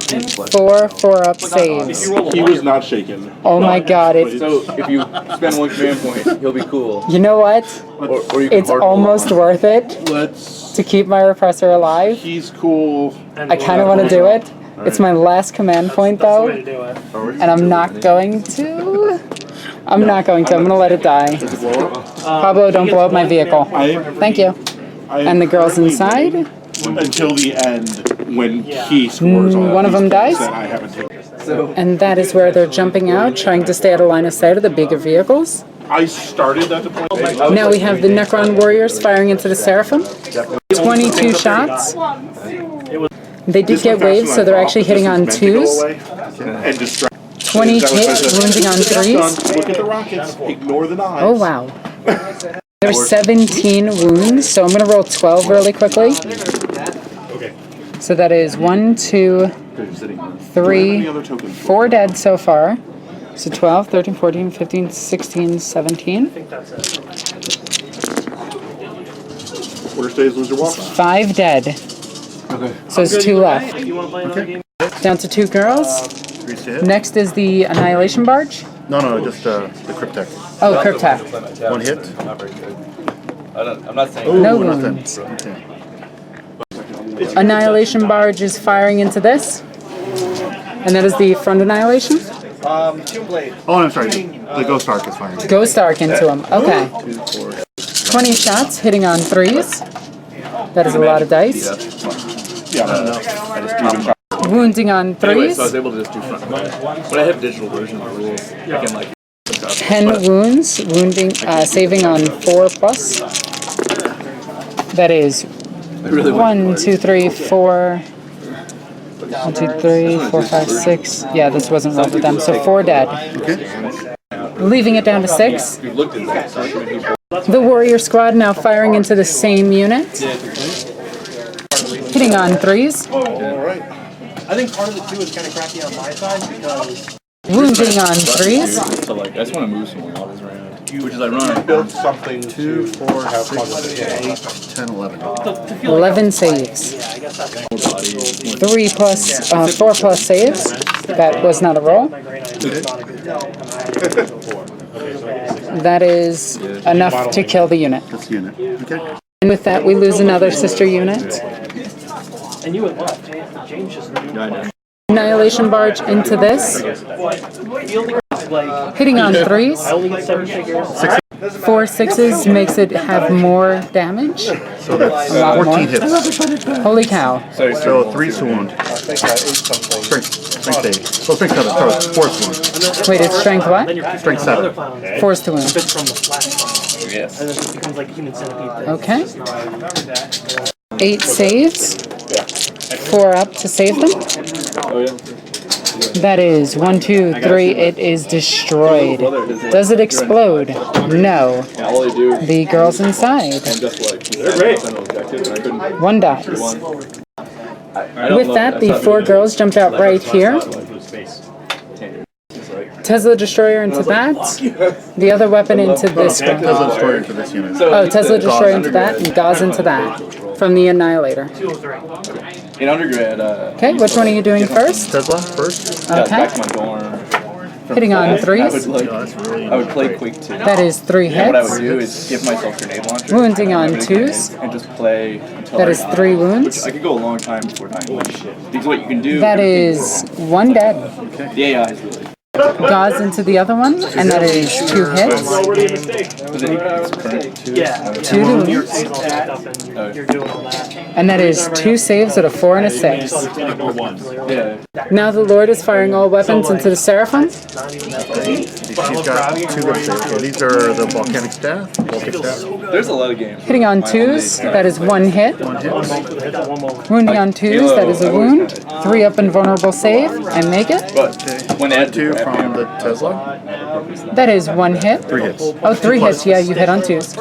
4-up saves. He was not shaken. Oh my god, it's... So if you spend 1 command point, he'll be cool. You know what? Or you can It's hard almost pull worth it Let's. to keep my repressor alive. He's cool. I kind of want to do it, It's my last command point though, and I'm not going to. I'm not going to. I'm going to let it die. Pablo, don't blow up my vehicle. Thank you. And the girls inside? Until the end, when he scores all One of them dies? that I haven't taken. And that is where they're jumping out, trying to stay out of line of sight of the bigger vehicles. I started at the point. Now we have the Necron warriors firing into the Seraphim. 22 shots. They did get waves, so they're actually hitting on 2s. And distract. 20 hits, wounding on 3s. Look at the rockets. Ignore the knives. Oh wow. There's 17 wounds, so I'm going to roll 12 really quickly. So that is 1, 2, 3, 4 dead so far. So 12, 13, 14, 15, 16, 17. Quarter stays, loser walk. 5 dead. Okay. So there's 2 left. Down to 2 girls. 3 to hit. Next is the Annihilation Barge. No, just the Cryptek. Oh, Cryptek. 1 hit. I'm not saying. No Nothing. wounds. Okay. Annihilation Barge is firing into this. And that is the front Annihilation. Oh, I'm sorry. The Ghost Ark is firing. Ghost Arc into him. Okay. 20 shots, hitting on 3s. That is a lot of dice. Wounding on Anyway, so I 3s. was able to just do front. But I have digital version of the rules. I can like. 10 wounds, wounding, saving on 4 plus. That is 1, 2, 3, 4. 1, 2, 3, 4, 5, 6. Yeah, this wasn't rolled with them. So 4 dead. Leaving it down to 6. The warrior squad now firing into the same unit. Hitting on 3s. I think part of the 2 is kind of crappy on my side because Wounding on 3s. So like, I just want to move some models around, which is ironic. Build something 2, 4, 6, 8, 10, 11. 11 saves. 3 plus, 4 plus saves. That was not a roll. That is enough to kill the unit. This unit. Okay. And with that, we lose another sister unit. and you had left. James just Annihilation Barge into this. Hitting on 3s. I only get 7 figures. 4 6s makes it have more damage. So that's A lot 14 more. hits. Holy cow. So 3 to wound. Strength save. So strength 7. Sorry, 4th wound. Wait, it's strength what? Strength 7. Force to wound. It's from the flash bomb. Yes. And then it becomes like a human centipede thing. Okay. 8 saves. 4 up to save them. Oh yeah. That is 1, 2, 3. It is destroyed. Does it explode? No. Yeah, all they do. The girls inside. And just like. They're great. Objective, and I couldn't. 1 dies. I don't With love that, it. the 4 girls jumped out right here. Tesla Destroyer into that. The other weapon into this one. Tesla Destroyer into this unit. Oh, Tesla Destroyer into that, and Gauze into that. From the Annihilator. In undergrad, Okay, which one are you doing first? Tesla first. got Okay. back to my dorm. Hitting on I would 3s. like, Oh, that's really I would play Quake 2. That is 3 And what I hits. would do is give myself grenade launcher. Wounding on and 2s. And just play until That is 3 wounds. I could go a long time before dying. Because what you can do. That is 1 dead. The AI is really. Gauze into the other one, and that is 2 hits. Already a mistake. But then you can use current. Yeah. 2 to wound. You're doing all that. And that is 2 saves at a 4 and a 6. Yeah. Now the Lord is firing all weapons into the Seraphim. She's got 2 good saves. So these are the volcanic staff. Volcanic staff. There's a lot of games. Hitting on 2s, that is 1 hit. 1 hit. Wounding on 2s, that is a wound. 3 up invulnerable save, and make it. But when add 2 from the Tesla. That is 1 hit. 3 hits. Oh, 3 hits, yeah, you hit on 2s.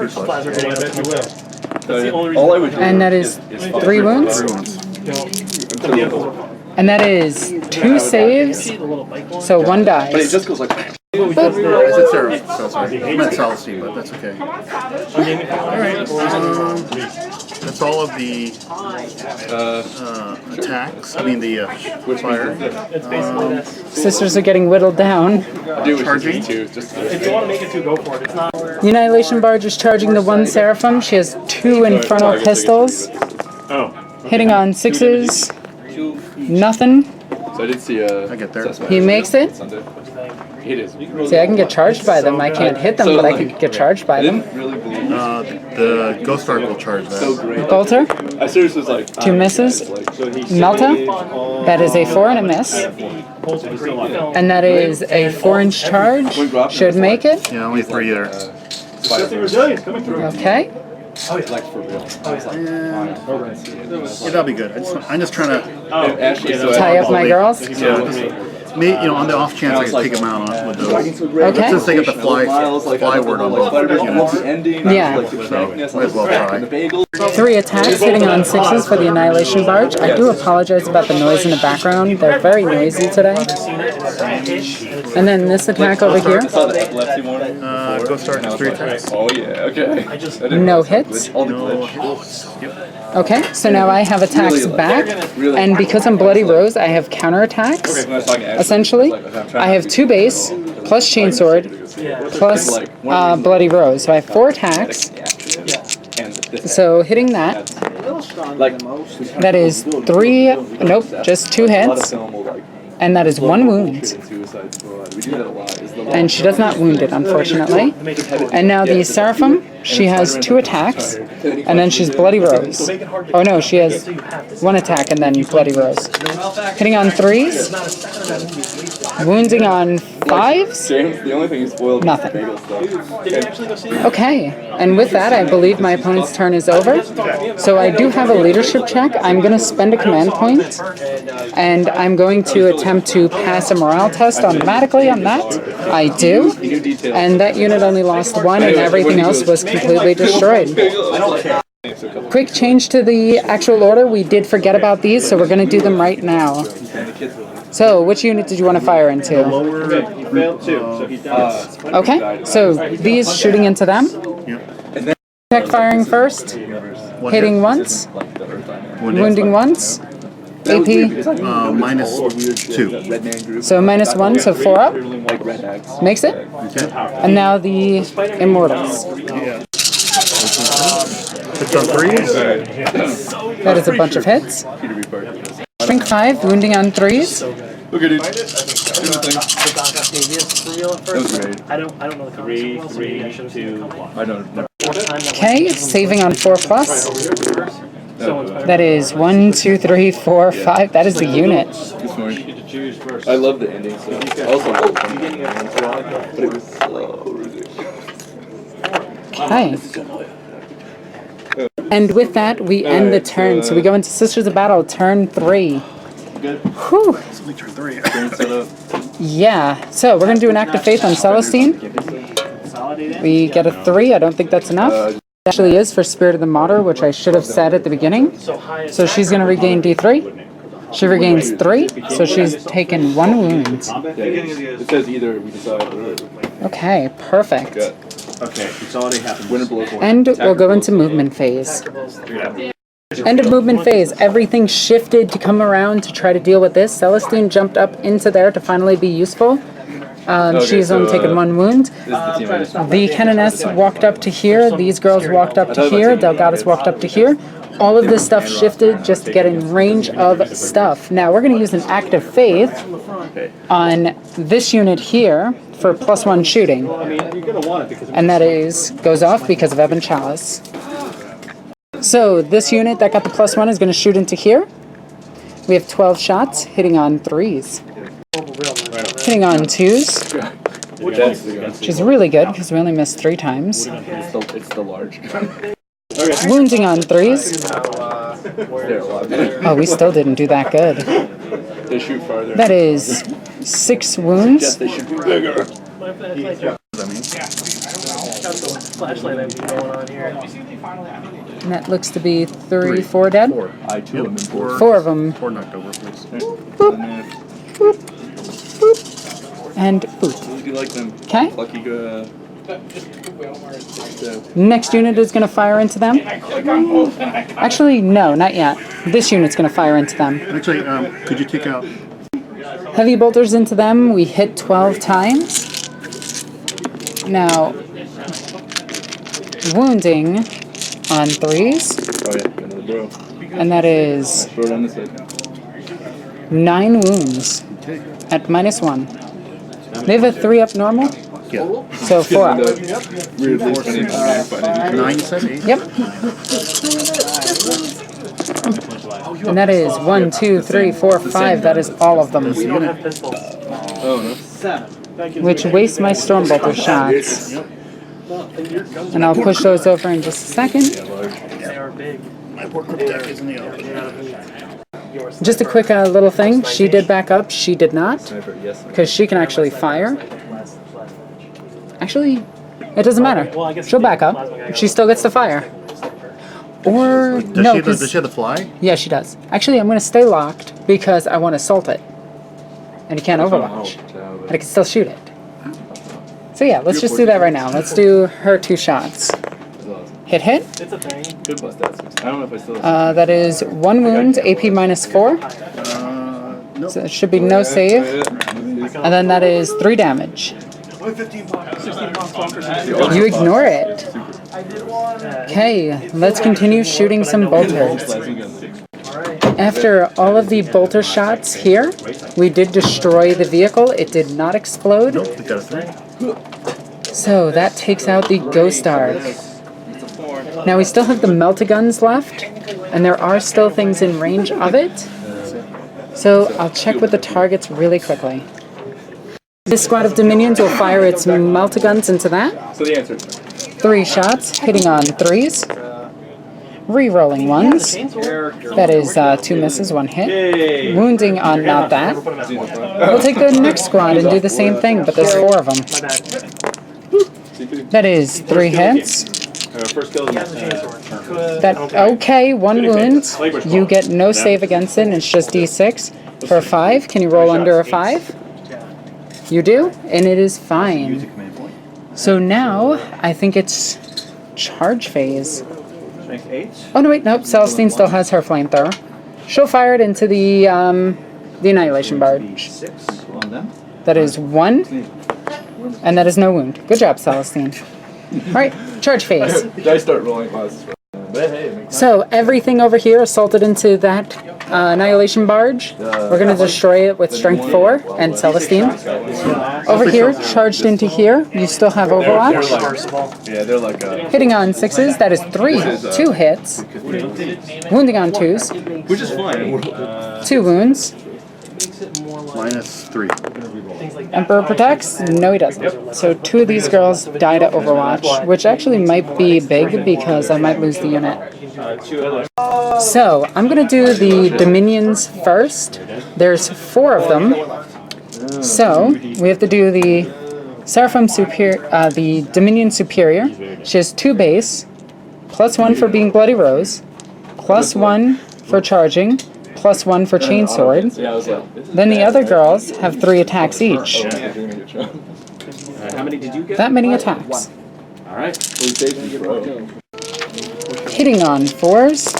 all I would do. And that is 3 wounds. 3 wounds. And that is 2 saves, so 1 But it dies. just goes like. I said Seraph, so sorry. I meant Celestine, but that's okay. Alright, that's all of the attacks. I mean, the fire. Sisters are getting whittled down. Charging. Just If you want to make it 2, go for it. It's not. The Annihilation Barge is charging the 1 Seraphim. She has 2 infernal pistols. Hitting on 6s. Nothing. So I did see I get there. He makes it. Sunday. It is. See, I can get charged by them. I can't hit them, but I can get charged by them. Really believe The Ghost Ark will charge that. so great. Bolter, I seriously was like 2 misses. Melta, that is a 4 and a miss. And that is a 4-inch charge. Should make it. Yeah, only 3 there. Okay. Like for real. Yeah, that'll be good. I'm just trying to, Ashley, so Tie up my girls. me, on the off chance I can take them out with those. Okay. Since they got the fly word on both units. Yeah. Might as well try. 3 attacks hitting on 6s for the Annihilation Barge. I do apologize about the noise in the background. They're very noisy today. And then this attack over here. Ghost Ark is 3 attacks. Oh yeah, okay. No hits. Okay, so now I have attacks back, and because I'm Bloody Rose, I have counterattacks. Essentially, I have 2 base, plus Chainsword, plus Bloody Rose. So I have 4 attacks. So hitting that, that is 3, nope, just 2 hits, and that is 1 wound. And she does not wound it, unfortunately. And now the Seraphim, she has 2 attacks, and then she's Bloody Rose. Oh no, she has 1 attack and then Bloody Rose. Hitting on 3s, wounding on 5s, The only thing is spoiled nothing. bagel stuff. Okay, and with that, I believe my opponent's turn is over. So I do have a leadership check. I'm going to spend a command point, and I'm going to attempt to pass a morale test automatically on that. I do, and that unit only lost 1, and everything else was completely destroyed. Quick change to the actual order. We did forget about these, so we're going to do them right now. So, which unit did you want to fire into? Okay, so these shooting into them. Check firing first, hitting once, wounding once, AP. -2. So -1, so 4 up. Makes it. And now the Immortals. It's on 3s. That is a bunch of hits. Shrink 5, wounding on 3s. Look at it. I don't know the 3, 3, 2, 1. I don't know. Okay, saving on 4+. That is 1, 2, 3, 4, 5. That is the unit. I love the ending, so I also love the ending, but it was so ridiculous. Okay. And with that, we end the turn. So we go into Sisters of Battle, turn 3. Whew. It's only turn 3. Yeah. So we're going to do an Act of Faith on Celestine. We get a 3. I don't think that's enough. It actually is for Spirit of the Martyr, which I should have said at the beginning. So she's going to regain D3. She regains 3, so she's taken 1 wound. It says either we decide or Okay, perfect. Okay, consolidate happens. winner blows 1. And we'll go into movement phase. End of movement phase. Everything shifted to come around to try to deal with this. Celestine jumped up into there to finally be useful. She's only taken 1 wound. This is the team I just The Canoness walked up to here. These girls walked up to here. Delgadas walked up to here. All of this stuff shifted just to get in range of stuff. Now we're going to use an Act of Faith on this unit here for +1 shooting. And that goes off because of Ebon Chalice. So this unit that got the +1 is going to shoot into here. We have 12 shots, hitting on 3s. Hitting on 2s, which is really good because we only missed 3 times. It's the large. Wounding on 3s. Oh, we still didn't do that good. They shoot farther. That is 6 wounds. They should be bigger. flashlight I've been going on here. And that looks to be 3, 4 dead. 4. I too am in 4. 4 of them. 4 knocked over, please. Boop. Boop. Boop. And boot. Would you like them? Okay. Lucky Next unit is going to fire into them. Actually, no, not yet. This unit's going to fire into them. Actually, could you take out... Heavy bolters into them. We hit 12 times. Now, wounding on 3s. Oh yeah, another bro. And that is Throw it on this side. 9 wounds at -1. They have a 3-up normal, Yeah. so 4 up. Weirdly funny fighting. 9, 7, 8. Yep. And that is 1, 2, 3, 4, 5. That is all of them. Oh, no. Which wastes my Stormbolter shots. And I'll push those over in just a second. My Warcrypt deck is in the oven. Just a quick little thing. She did back up. She did not. Because she can actually fire. Actually, it doesn't matter. She'll back up. She still gets to fire. Or, no, Does she have the fly? yeah, she does. Actually, I'm going to stay locked because I want to assault it. And you can't overwatch. But I can still shoot it. So yeah, let's just do that right now. Let's do her 2 shots. Hit, hit. Good bust that. I don't know if I still. That is 1 wound, AP -4. Nope. So it should be no save. And then that is 3 damage. You ignore it. Okay, let's continue shooting some bolters. After all of the bolter shots here, we did destroy the vehicle. It did not explode. Nope, we got a 3. So that takes out the Ghost Arc. Now we still have the Meltaguns left, and there are still things in range of it. So I'll check with the targets really quickly. This squad of Dominions will fire its Meltaguns into that. So the answer. 3 shots, hitting on 3s. Re-rolling 1s. That is 2 misses, 1 hit. Wounding on not that. We'll take the next squad and do the same thing, but there's 4 of them. That is 3 hits. First kill. That okay, 1 wound. You get no save against it, and it's just D6. For a 5, can you roll under a 5? You do, and it is fine. So now, I think it's charge phase. Oh no, wait, nope, Celestine still has her flamethrower. She'll fire it into the Annihilation Barge. That is 1, and that is no wound. Good job, Celestine. Alright, charge phase. Did I start rolling last? But hey, it makes So everything over here assaulted into that Annihilation Barge. We're going to destroy it with Strength 4 and Celestine. Over here, charged into here, you still have Overwatch. yeah, they're like Hitting on 6s, that is 2 hits. Wounding on 2s, which is fine. 2 wounds. -3. Emperor protects? No, he doesn't. So 2 of these girls die to Overwatch, which actually might be big because I might lose the unit. So I'm going to do the Dominions first. There's 4 of them. So we have to do the Seraphim Superior, the Dominion Superior. She has 2 base, +1 for being Bloody Rose, +1 for charging, +1 for Chainsword. Then the other girls have 3 attacks each. How many did you get? That many attacks. Alright. Hitting on 4s.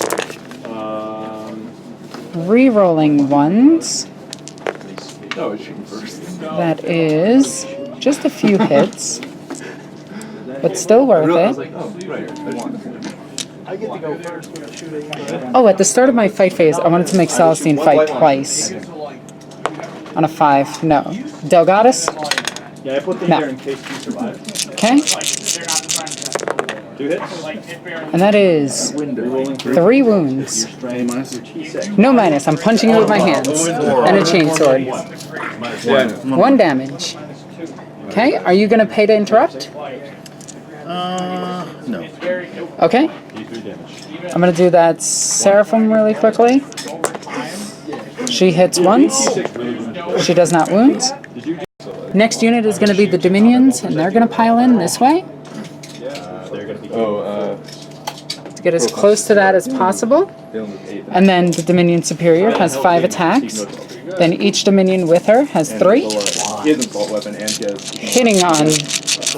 Re-rolling 1s. No, it's shooting first. That is just a few hits, but still worth it. Oh, right. Oh, at the start of my fight phase, I wanted to make Celestine fight twice. On a 5, no. Delgadus? Yeah, I put them No. there in case you survive. Okay. 2 hits. And that is 3 wounds. No minus, I'm punching you with my hands. And a chainsword. 1 damage. Okay, are you going to pay to interrupt? No. Okay. I'm going to do that Seraphim really quickly. She hits once. She does not wound. Next unit is going to be the Dominions, and they're going to pile in this way to get as close to that as possible. And then the Dominion Superior has 5 attacks. Then each Dominion with her has 3. He has an assault weapon and he has. Hitting on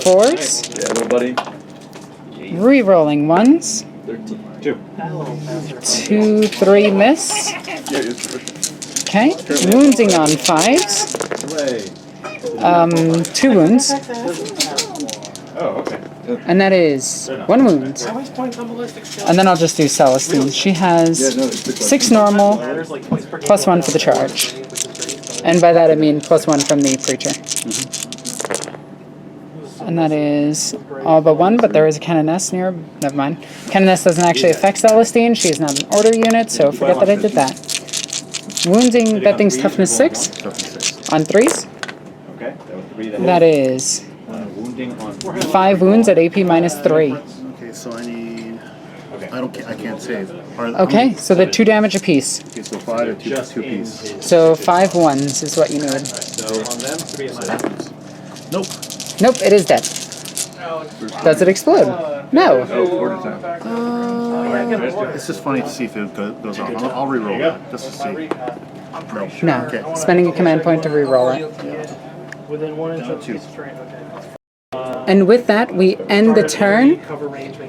4s. Yeah, little buddy. Re-rolling 1s. 2. 2, 3 miss. Yeah, it's proficient. Okay. Wounding on 5s. 2 wounds. Oh, okay. And that is 1 wound. And then I'll just do Celestine. She has 6 normal, +1 for the charge. And by that I mean +1 from the preacher. And that is all but 1, but there is a Canoness near. Never mind. Canoness doesn't actually affect Celestine. She is not an order unit, so forget that I did that. Wounding, that thing's toughness 6. On 3s. Okay, that was 3 That is wounding on 5 wounds at AP -3. Okay, so I need. I can't save. Okay, so they're 2 damage apiece. Okay, so 5 or 2 piece. So 5 ones is what you need. So on them, 3 of my Nope. Nope, it is dead. Does it explode? No. It's just funny to see if it goes on. I'll re-roll that just to see. No. Okay. Spending a command point to re-roll it. Within 1 inch of 2. terrain, okay. And with that, we end the turn,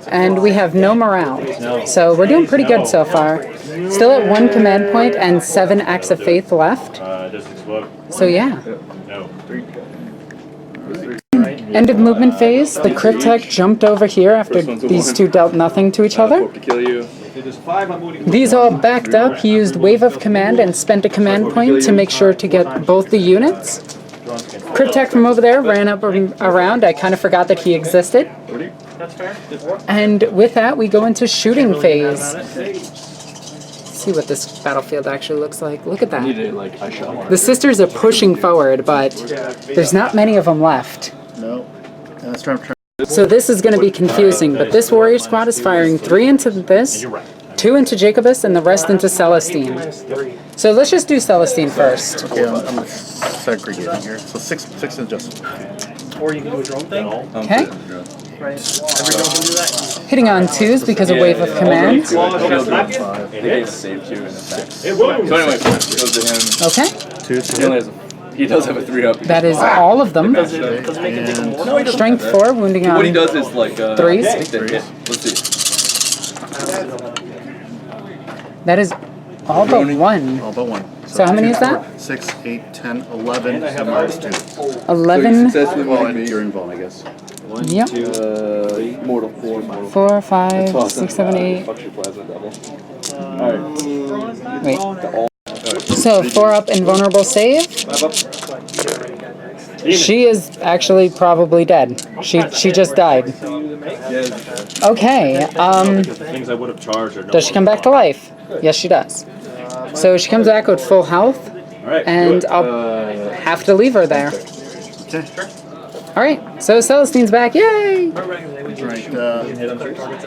and we have no morale. So we're doing pretty good so far. Still at 1 command point and 7 acts of faith left. does it explode? So yeah. No. End of movement phase. The Cryptek jumped over here after these two dealt nothing to each other. To kill you. It is 5, I'm moving. These all backed up. He used Wave of Command and spent a command point to make sure to get both the units. Cryptek from over there ran up around. I kind of forgot that he existed. That's fair. And with that, we go into shooting phase. Let's see what this battlefield actually looks like. Look at that. The sisters are pushing forward, but there's not many of them left. No. That's trying. So this is going to be confusing, but this warrior squad is firing 3 into this, 2 into Jacobus, and the rest into Celestine. So let's just do Celestine first. Okay, I'm segregating here. So 6 is just. Or you can do a drone thing. Okay. Right. Every drone can do that. Hitting on 2s because of Wave of Command. It saved you in attack. So anyway, it goes to him. Okay. 2. He does have a 3-up. That is all of them. Does it make it take a more? No, he doesn't. Strength 4, wounding What he on does is like 3s. I think that hit. Let's see. That is all but 1. All but 1. So how many is that? 6, 8, 10, 11, and minus 2. 11. Successfully Well, won me. you're involved, I guess. Yep. Mortal 4. 4, 5, 6, 7, 8. Fuck your plasma double. Alright. Wait. So 4 up invulnerable save. She is actually probably dead. She just died. Okay. The things I would have charged are no Does she come back to life? Yes, she does. So she comes back with full health, and I'll have to leave her there. Okay. All right. So Celestine's back. Yay! Right.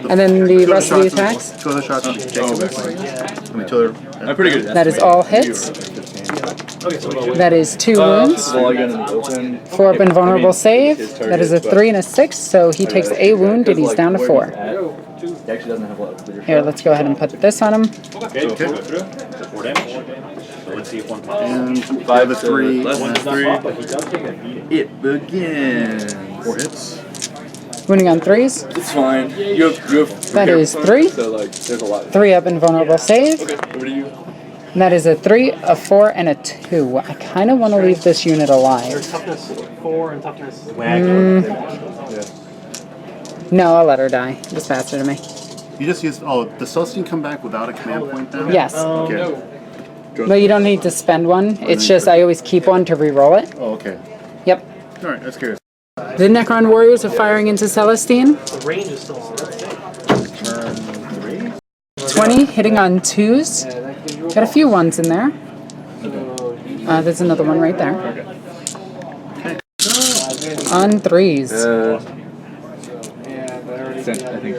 And then the rest of the attacks. 2 other shots on Jacobus. I mean, 2 other. I'm pretty good at That is all hits. That is 2 wounds. 4 up invulnerable save. That is a 3 and a 6, so he takes a wound and he's down to 4. He actually doesn't have a lot of clear. Here, let's go ahead and put this on him. Okay, go through. So 4 damage. So let's see if one pops. And 5 of 3. One does not pop, but he does take a beating. It begins. 4 hits. Wounding on 3s. It's fine. You have That is 3. So like, there's a lot. 3 up invulnerable save. Okay, over to you. And that is a 3, a 4, and a 2. I kind of want to leave this unit alive. There's toughness 4 and toughness. No, I'll let her die. It's faster to me. You just used. Oh, does Celestine come back without a command point now? Yes. Okay. But you don't need to spend one. It's just I always keep one to re-roll it. Oh, okay. Yep. Alright, that's curious. The Necron warriors are firing into Celestine. The range is still on. That's it. 20, hitting on 2s. Got a few 1s in there. There's another one right there. On 3s.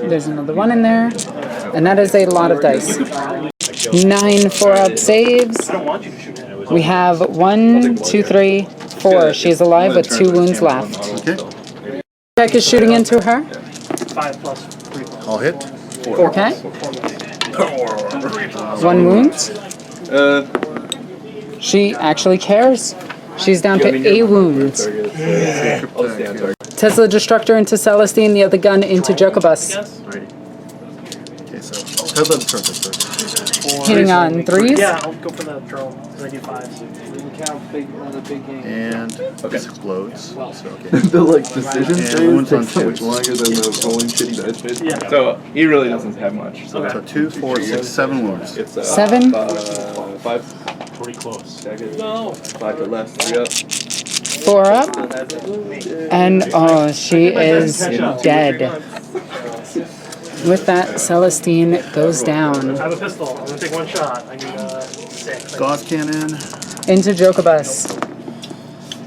There's another one in there. And that is a lot of dice. 9 4-up saves. We have 1, 2, 3, 4. She's alive with 2 wounds left. Okay. Tech is shooting into her. 5 plus 3. I'll hit. Okay. 1 wound. She actually cares. She's down to a wound. Tesla Destructor into Celestine, the other gun into Jacobus. Righty. Okay, so Tesla Destructor first. Hitting on 3s. Yeah, I'll go for the drone. Because I do 5s. And this explodes. So, okay. The like decision And phase wounds on takes so much 2s. longer than the rolling shitty dice phase. Yeah. So he really doesn't have much. So So 2, 4, 6, 7 wounds. it's 7. 5. Pretty close. No. 5 to left, 3 up. 4 up. And oh, she is dead. With that, Celestine goes down. I have a pistol. I'm gonna take one shot. I need 6. Gauss cannon. Into Jokobus.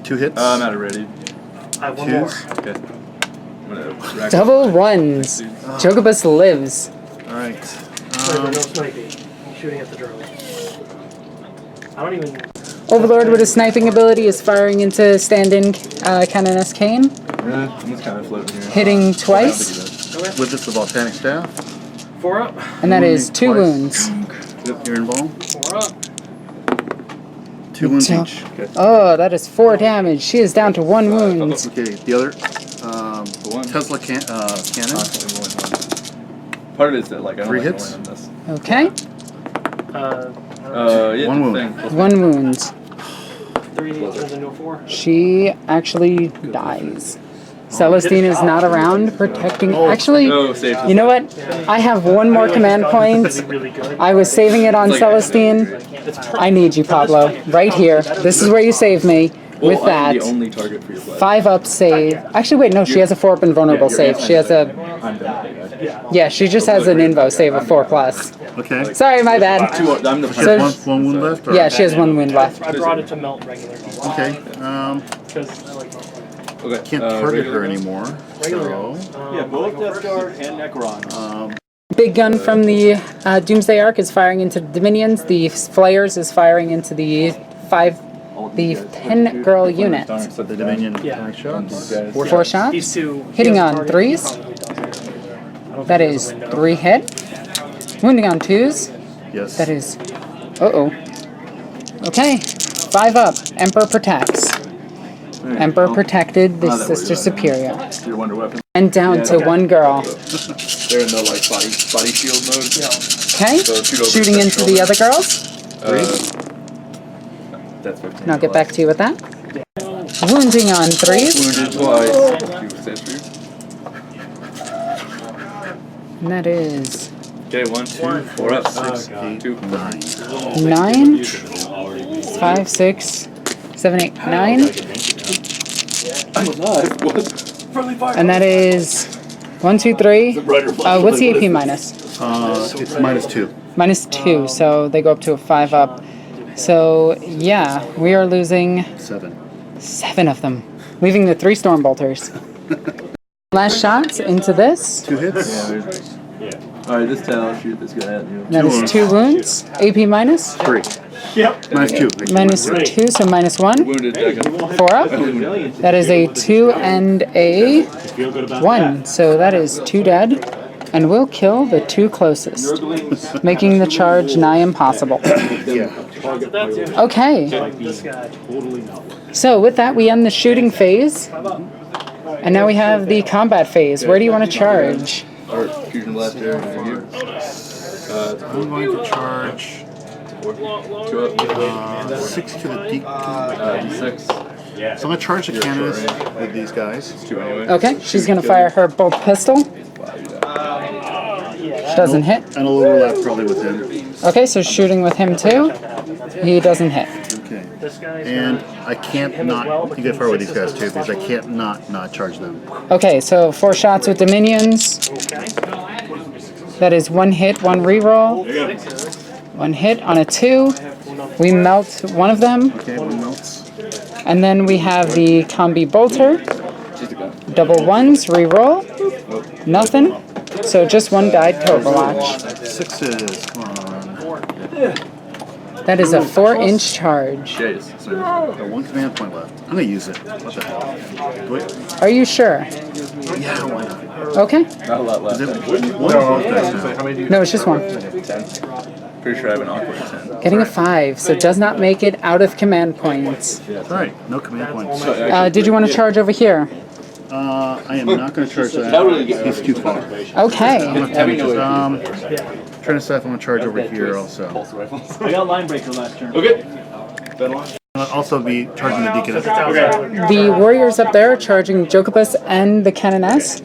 2 hits. I'm not ready. I have one more. Twos. Okay. I'm gonna rack Double ones. Jokobus lives. Alright. No sniping. I'm shooting at the drone. I don't even. Overlord with a sniping ability is firing into stand-in Canoness Kane. I'm just kind of floating here. Hitting twice. With this, the volcanic staff. 4 up. And that is 2 Twice. wounds. Yep, you're involved. 4 up. 2 wounds So- each. Oh, that is 4 damage. She is down to 1 wound. Okay, the other one. Tesla cannon. Part of it is that, like, I don't 3 like hits. going on this. Okay. Yeah, One wound. thing. 1 wound. 3 turns into a 4. She actually dies. Celestine is not around protecting. Actually, Oh, safety. you know what? I have 1 more command point. Really good. I was saving it on Celestine. I need you, Pablo. Right here. This is where you save me. With Well, I'm that, the only target for your blast. 5 up save. Actually, wait, no, she has a 4 up invulnerable save. She has a. I'm dead. Yeah, she just has an invo save of 4+. Okay. Sorry, my bad. I'm the She has So- one wound left? Or? Yeah, she has 1 wound left. I brought it to melt regular. Okay. Because I like melt. Okay. Can't target her regular. anymore. So. Yeah, both Death Guard and Necron. Big gun from the Doomsday Arc is firing into the Dominions. The Flayers is firing into the 10 girl unit. So the Dominion Yeah. 5 shots. Guys. 4 shots. These 2. Hitting he has a on target, 3s. he probably doesn't. That is 3 hit. Wounding on 2s. Yes. That is. Okay. 5 up. Emperor protects. Emperor protected the Sister Superior. Your Wonder Weapon. And down to 1 girl. They're in the, like, body shield mode. Okay. So shoot over Shooting the into the other girls. That's 15. And I'll get back to you with that. Wounding on 3s. Wounded twice. Sentry. And that is Okay, 1, 2, 4 up. 6, 2, 9, 5, 6, 7, 8, 9. I'm alive. What? And that is 1, 2, 3. What's the AP minus? It's -2. -2, so they go up to a 5 up. So, yeah, we are losing 7. 7 of them, leaving the 3 Stormbolters. Last shots into this. 2 hits. Alright, this tail, I'll shoot this guy at you. That is 2 wounds. AP minus? 3. Yep. -2. -2, so -1. Wounded, second. 4 up. That is a 2 and a 1. So that is 2 dead. And we'll kill the 2 closest, making the charge nigh impossible. Yeah. Okay. This guy. So with that, we end the shooting phase. And now we have the combat phase. Where do you want to charge? Or fusion blast here. Here. I'm going to charge 2 up. 6 to the D. D6. So I'm going to charge the cannons with these guys. 2 anyway. Okay, she's going to fire her bolt pistol. Doesn't hit. And I'll overlap probably with him. Okay, so shooting with him too. He doesn't hit. Okay. This guy's And I can't not. You get far with these guys too because I can't not charge them. Okay, so 4 shots with the minions. That is 1 hit, 1 reroll. 1 hit on a 2. We melt 1 of them. Okay, 1 melts. And then we have the combi bolter. She's the guy. Double 1s, reroll. Nothing. So just 1 died to Overwatch. 6s. Come on. That is a 4-inch charge. Jace. So, Got 1 command point left. I'm gonna use it. What the hell? Wait. Are you sure? Yeah, why not? Okay. not a lot left. Is it one of those guys now? No, it's just 1. 10. Pretty sure I have an awkward 10. Getting a 5, so does not make it out of command points. Alright, no command points. Did you want to charge over here? I am not going to charge that. He's too far. Okay. Trying to decide if I'm going to charge over here also. I got line breaker last turn. Okay. I'll also be charging the Deaconess. The warriors up there are charging Jokobus and the Canoness.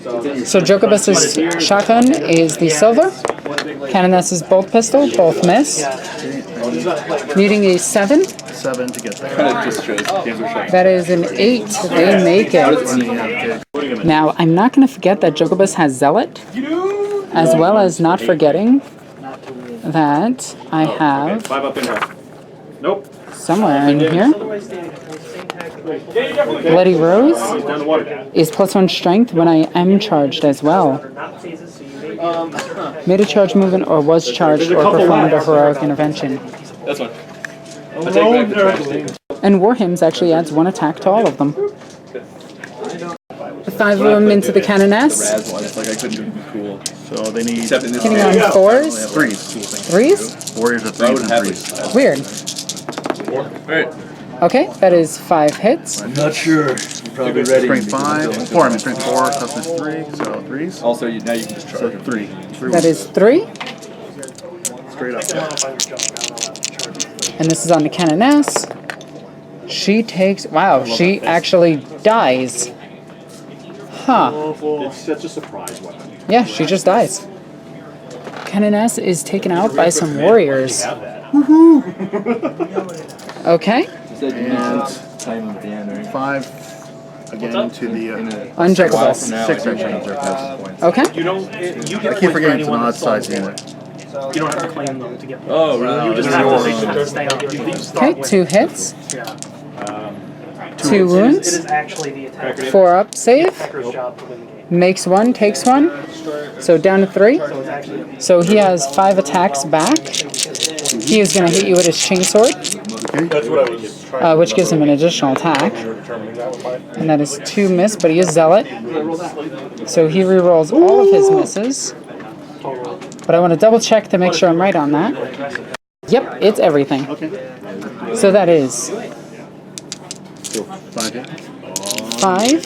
So Jokobus's shotgun is the silver. Canoness's bolt pistol, both miss. Needing a 7. 7 to get there. Kind of just shows Games Workshop. That is an 8. They make it. Now, I'm not going to forget that Jokobus has Zealot, as well as not forgetting that I have 5 up in here. Nope. somewhere in here. Bloody Rose Down the water. is +1 strength when I am charged as well. Made a charge movement or was charged or performed a heroic intervention. That's fine. I'll take back the trash stick. And Warhymns actually adds 1 attack to all of them. 5 of them into the Canoness. Raz one, it's like I couldn't be cool. So they need Except in this Hitting game. on 4s. 3s. 3s? Warriors are I 3s would and have 3s. it. Weird. Alright. Okay, that is 5 hits. I'm not sure. You're probably ready. Strength 5. 4, I mean strength 4, toughness 3, so 3s. Also, now you can just charge. So 3. That is 3. Straight up. And this is on the Canoness. She takes... Wow, she actually dies. Huh. It's such a surprise weapon. Yeah, she just dies. Canoness is taken out by some warriors. Okay. And Time at the end, right? 5 again into the On From Jokobus. now, 6 like, actually. Okay. You don't. You I get keep forgetting it's an odd size unit. You don't have to claim them to get them. Oh, really? You just have to stay on your Okay, 2 hits. Yeah. 2 It wounds. is actually the attack 4 up save. attacker's job to win the game. Makes 1, takes 1. So down to 3. So it's actually So he has 5 attacks back. He is going to hit you with his chainsword, That's what I was trying which gives him an additional attack. determining that with my. And that is 2 miss, but he is Zealot. So he rerolls all of his misses. But I want to double check to make sure I'm right on that. Yep, it's everything. So that is 5 hit. 5.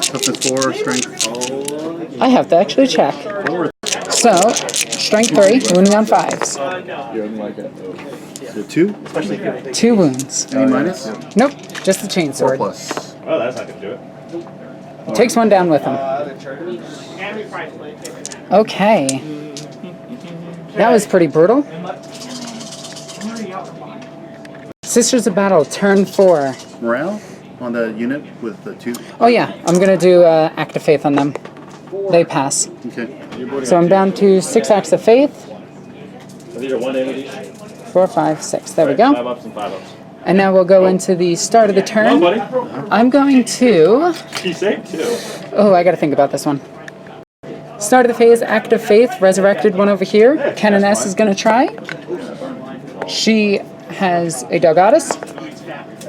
Toughness 4, strength. I have to actually check. So, strength 3, wounding on 5s. You're unlike it. So 2. 2 wounds. Any minus? Nope, just the 4 chainsword. plus. Oh, that's not going to do it. Takes 1 down with him. Okay. That was pretty brutal. Sisters of Battle, turn 4. Morale on the unit with the 2. Oh yeah, I'm going to do Act of Faith on them. They pass. Okay. So I'm down to 6 Acts of Faith. So these are 1 damage. 4, 5, 6. There we 5 go. ups and 5 ups. And now we'll go into the start of the Come on, turn. buddy. I'm going to... She saved 2. Oh, I got to think about this one. Start of the phase, Act of Faith, resurrected one over here. Canoness is going to try. She has a Dog Goddess.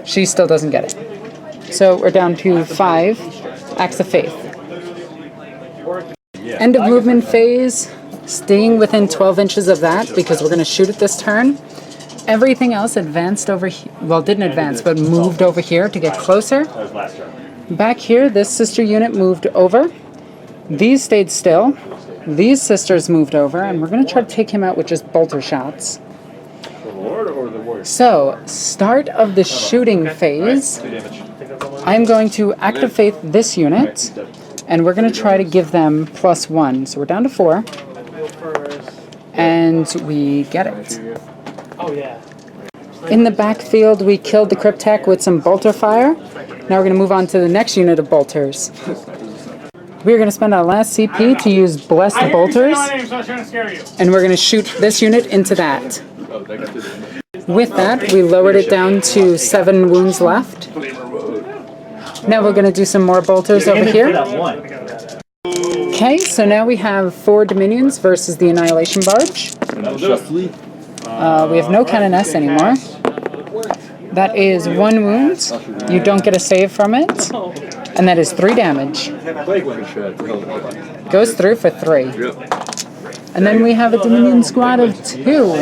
She still doesn't get it. So we're down to 5 Acts of Faith. End of movement phase, staying within 12 inches of that because we're going to shoot it this turn. Everything else advanced over here. Well, didn't advance, but moved over here to get closer. That was last turn. Back here, this sister unit moved over. These stayed still. These sisters moved over, and we're going to try to take him out with just bolter shots. The Lord or the Warrior? So, start of the shooting phase. 2 damage. I'm going to Act of Faith this unit, and we're going to try to give them +1. So we're down to 4, and we get it. Oh yeah. In the backfield, we killed the Cryptek with some bolter fire. Now we're going to move on to the next unit of bolters. We're going to spend our last CP to use Blessed Bolters, and we're going to shoot this unit into that. With that, we lowered it down to 7 wounds left. Now we're going to do some more bolters over here. Okay, so now we have 4 Dominions versus the Annihilation Barge. We have no Canoness anymore. That is 1 wound. You don't get a save from it. And that is 3 damage. Goes through for 3. And then we have a Dominion squad of 2.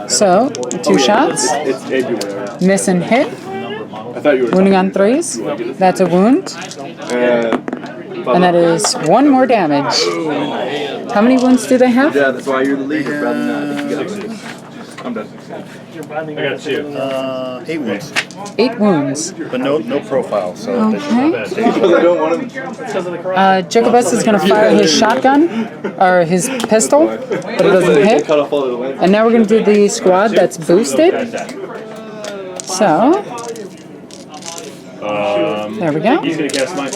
So, 2 shots. It's everywhere. Miss and hit. I thought you were Wounding on 3s. That's a wound. And that is 1 more damage. How many wounds do they have? Yeah, that's why you're the leader, brother. No, I think you got it. I'm done. I got 2. 8 wounds. 8 wounds. But no profile, so they should Okay. not I don't want him. Jacobus is going to fire his shotgun, or his pistol, but it doesn't They hit. cut off all the lens. And now we're going to do the squad that's boosted. So, there we go. He's gonna cast mine.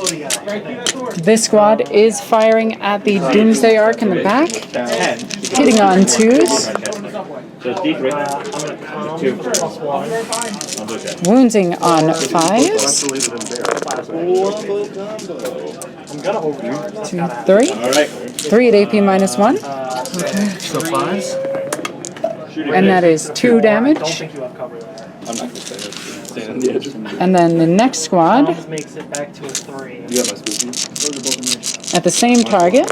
This squad is firing at the Doomsday Arc in the back, hitting on 2s, So it's D3. 2. I'll do that. wounding on 5s, I'm gonna overcharge. 2, 3, Alright. 3 at AP minus 1, So 5s? and that is 2 damage. think you have cover there. I'm not gonna say that. Stand on the edge. And then the next squad Thomas makes it back to a 3. You got my spooky? at the same target.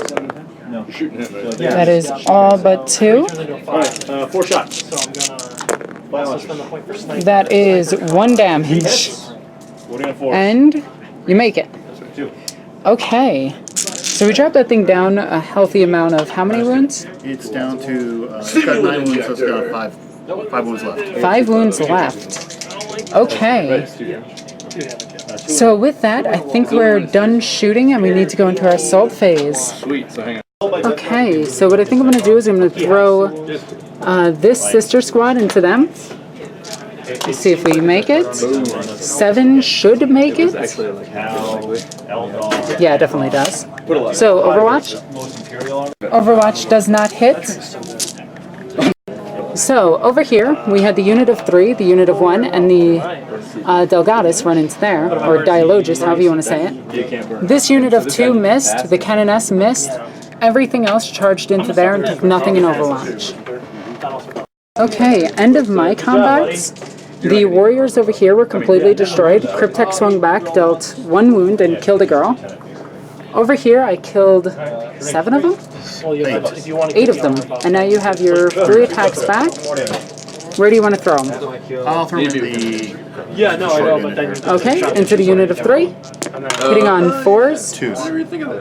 You're shooting him, right? That is all but 2. Turns into a 5. Alright, 4 shots. So I'm gonna also spend the point for sniper. That is 1 damage. What are you on 4? And you make it. 2. Okay. So we dropped that thing down a healthy amount of how many wounds? It's down to, it's got 9 wounds, so it's got 5 wounds left. 5 wounds left. Okay. So with that, I think we're done shooting and we need to go into our assault phase. Sweet, so hang on. Okay, so what I think I'm going to do is I'm going to throw this sister squad into them. Let's see if we make it. 7 should make it. Actually, like Eldar. Yeah, it definitely does. put a lot. So Overwatch. Overwatch does not hit. So over here we had the unit of 3, the unit of 1, and the Delgadus run into there, or Dialogus, however you want to say it. This unit of 2 missed, the Canoness missed, everything else charged into there and took nothing in Overwatch. Okay, end of my combats. The warriors over here were completely destroyed. Cryptek swung back, dealt 1 wound, and killed a girl. Over here I killed 7 of them? 8 of them. And now you have your 3 attacks back. Where do you want to throw them? I'll throw in the Yeah, no, I know, but then Okay, into the unit of 3. Hitting on 4s. 2s.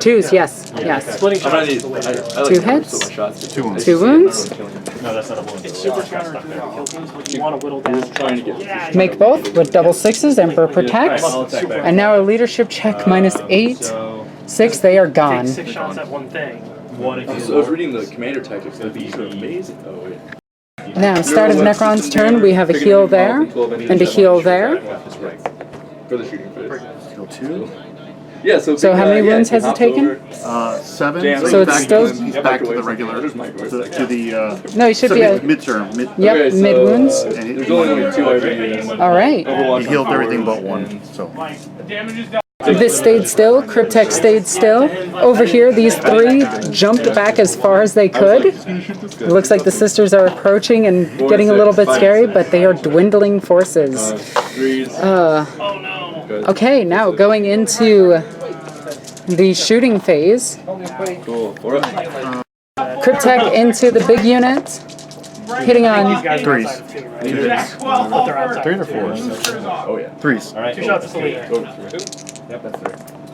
2s, yes, yes. splitting I'm gonna shots. need. I like 2 so hits. much shots. 2 wounds. 2 wounds. No, that's not a wound. It's super counterintuitive kill teams, but you want to whittle down. Trying to get. Make both with double 6s. Emperor protects. And now a leadership check minus 8. 6, they are gone. Take 6 shots at one thing. One if you So I was reading the commander tactics. That'd be sort of amazing. Oh wait. Now, start of Necron's turn, we have a heal there, and a heal there. For the shooting phase. Heal 2. Yeah, so. So how many wounds has it hopped taken? over. 7. So it's still- He's back to the regular, to the, No, you should be at, midterm. yep, Okay, so, mid wounds. And There's only 2 RPGs. Alright. he healed everything but 1, so. This stayed still, Cryptek stayed still. Over here, these 3 jumped back as far as they could. It looks like the sisters are approaching and getting a little bit scary, but they are dwindling forces. 3s. Okay, now going into the shooting phase. Cool. 4 up. Cryptek into the big unit, hitting on 3s. 2 hits. 3 or 4s? Oh yeah. 3s. 2 shots to the leader. Go to 3.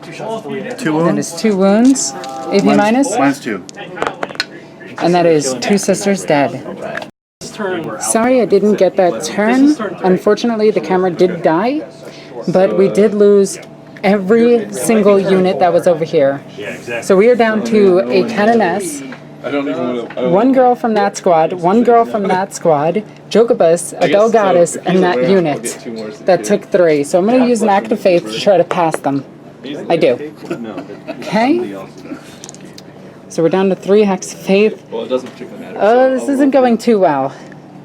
2 shots to the leader. 2 that wounds. is 2 wounds, AP minus, Mine's 2. and that is 2 sisters dead. This turn, Sorry I didn't get that turn. Unfortunately, the camera did die, but we did lose every single unit that was over here. Yeah, exactly. So we are down to a Canoness, I don't even want to. 1 girl from that squad, 1 girl from that squad, Jacobus, a Delgadus, and that unit that took 3. So I'm going to use an act of faith to try to pass them. I do. Okay. So we're down to 3 acts of faith. Well, it doesn't particularly matter. Oh, this isn't going too well.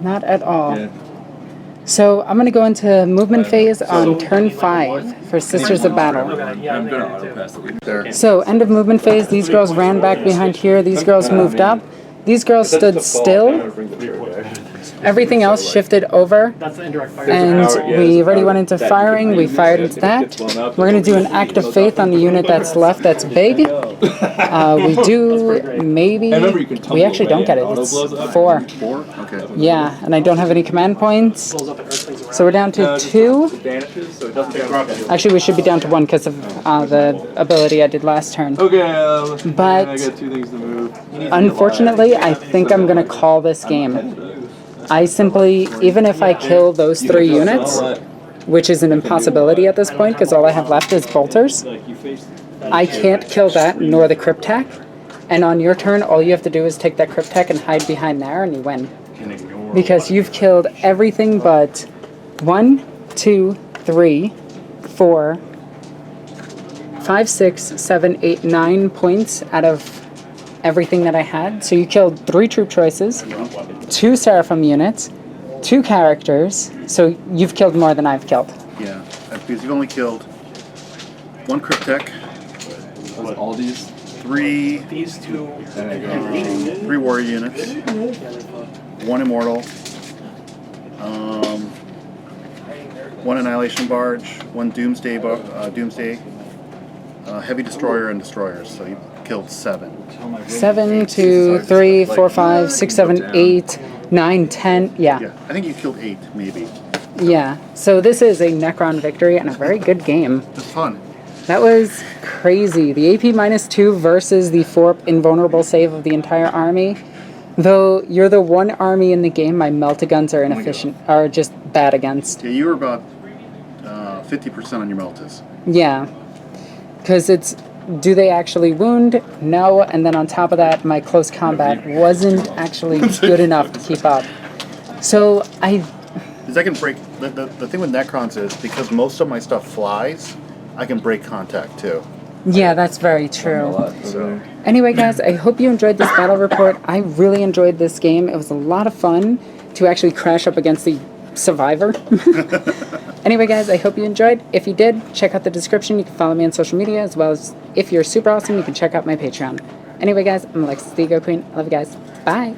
Not at all. Yeah. So I'm going to go into movement phase on turn 5 for Sisters of Battle. yeah, I'm they gonna do too. auto pass the lead. There. So end of movement phase, these girls ran back behind here, these girls moved up, these girls stood still, everything else shifted over, That's the indirect fire. and we already went into firing, we fired into that. We're going to do an act of faith on the unit that's left that's big. We do maybe, we actually don't get it, it's 4. 4? Okay. Yeah, and I don't have any command points, Blows up and earth things around. so we're down to 2. Vanishes, so it doesn't take off. Actually, we should be down to 1 because of the ability I did last turn. Okay, But I got 2 things to move. unfortunately, I think I'm going to call this game. I simply, even if I kill those 3 units, which is an impossibility at this point because all I have left is bolters, I can't kill that nor the Cryptek. And on your turn, all you have to do is take that Cryptek and hide behind there and you win. Because you've killed everything but 1, 2, 3, 4, 5, 6, 7, 8, 9 points out of everything that I had. So you killed 3 troop choices, 2 Seraphim units, 2 characters. So you've killed more than I've killed. Yeah, because you've only killed 1 Cryptek, All these. 3 These two. 3 warrior units, 1 immortal, 1 annihilation barge, 1 doomsday, heavy destroyer, and destroyers. So you killed 7. 7, 2, 3, 4, 5, 6, 7, 8, 9, 10. Yeah, I think you killed 8, maybe. Yeah. So this is a Necron victory and a very good game. It's fun. That was crazy. The AP -2 versus the 4 invulnerable save of the entire army. Though you're the one army in the game my melta-guns are inefficient, are just bad against. Yeah, you were about 50% on your meltas. Yeah. Because it's, do they actually wound? No. And then on top of that, my close combat wasn't actually good enough to keep up. So Because I can break, the thing with Necrons is, because most of my stuff flies, I can break contact too. Yeah, that's very true. So. Anyway, guys, I hope you enjoyed this battle report. I really enjoyed this game. It was a lot of fun to actually crash up against the survivor. Anyway, guys, I hope you enjoyed. If you did, check out the description. You can follow me on social media, as well as if you're super awesome, you can check out my Patreon. Anyway, guys, I'm Alexis the Ego Queen. I love you guys. Bye.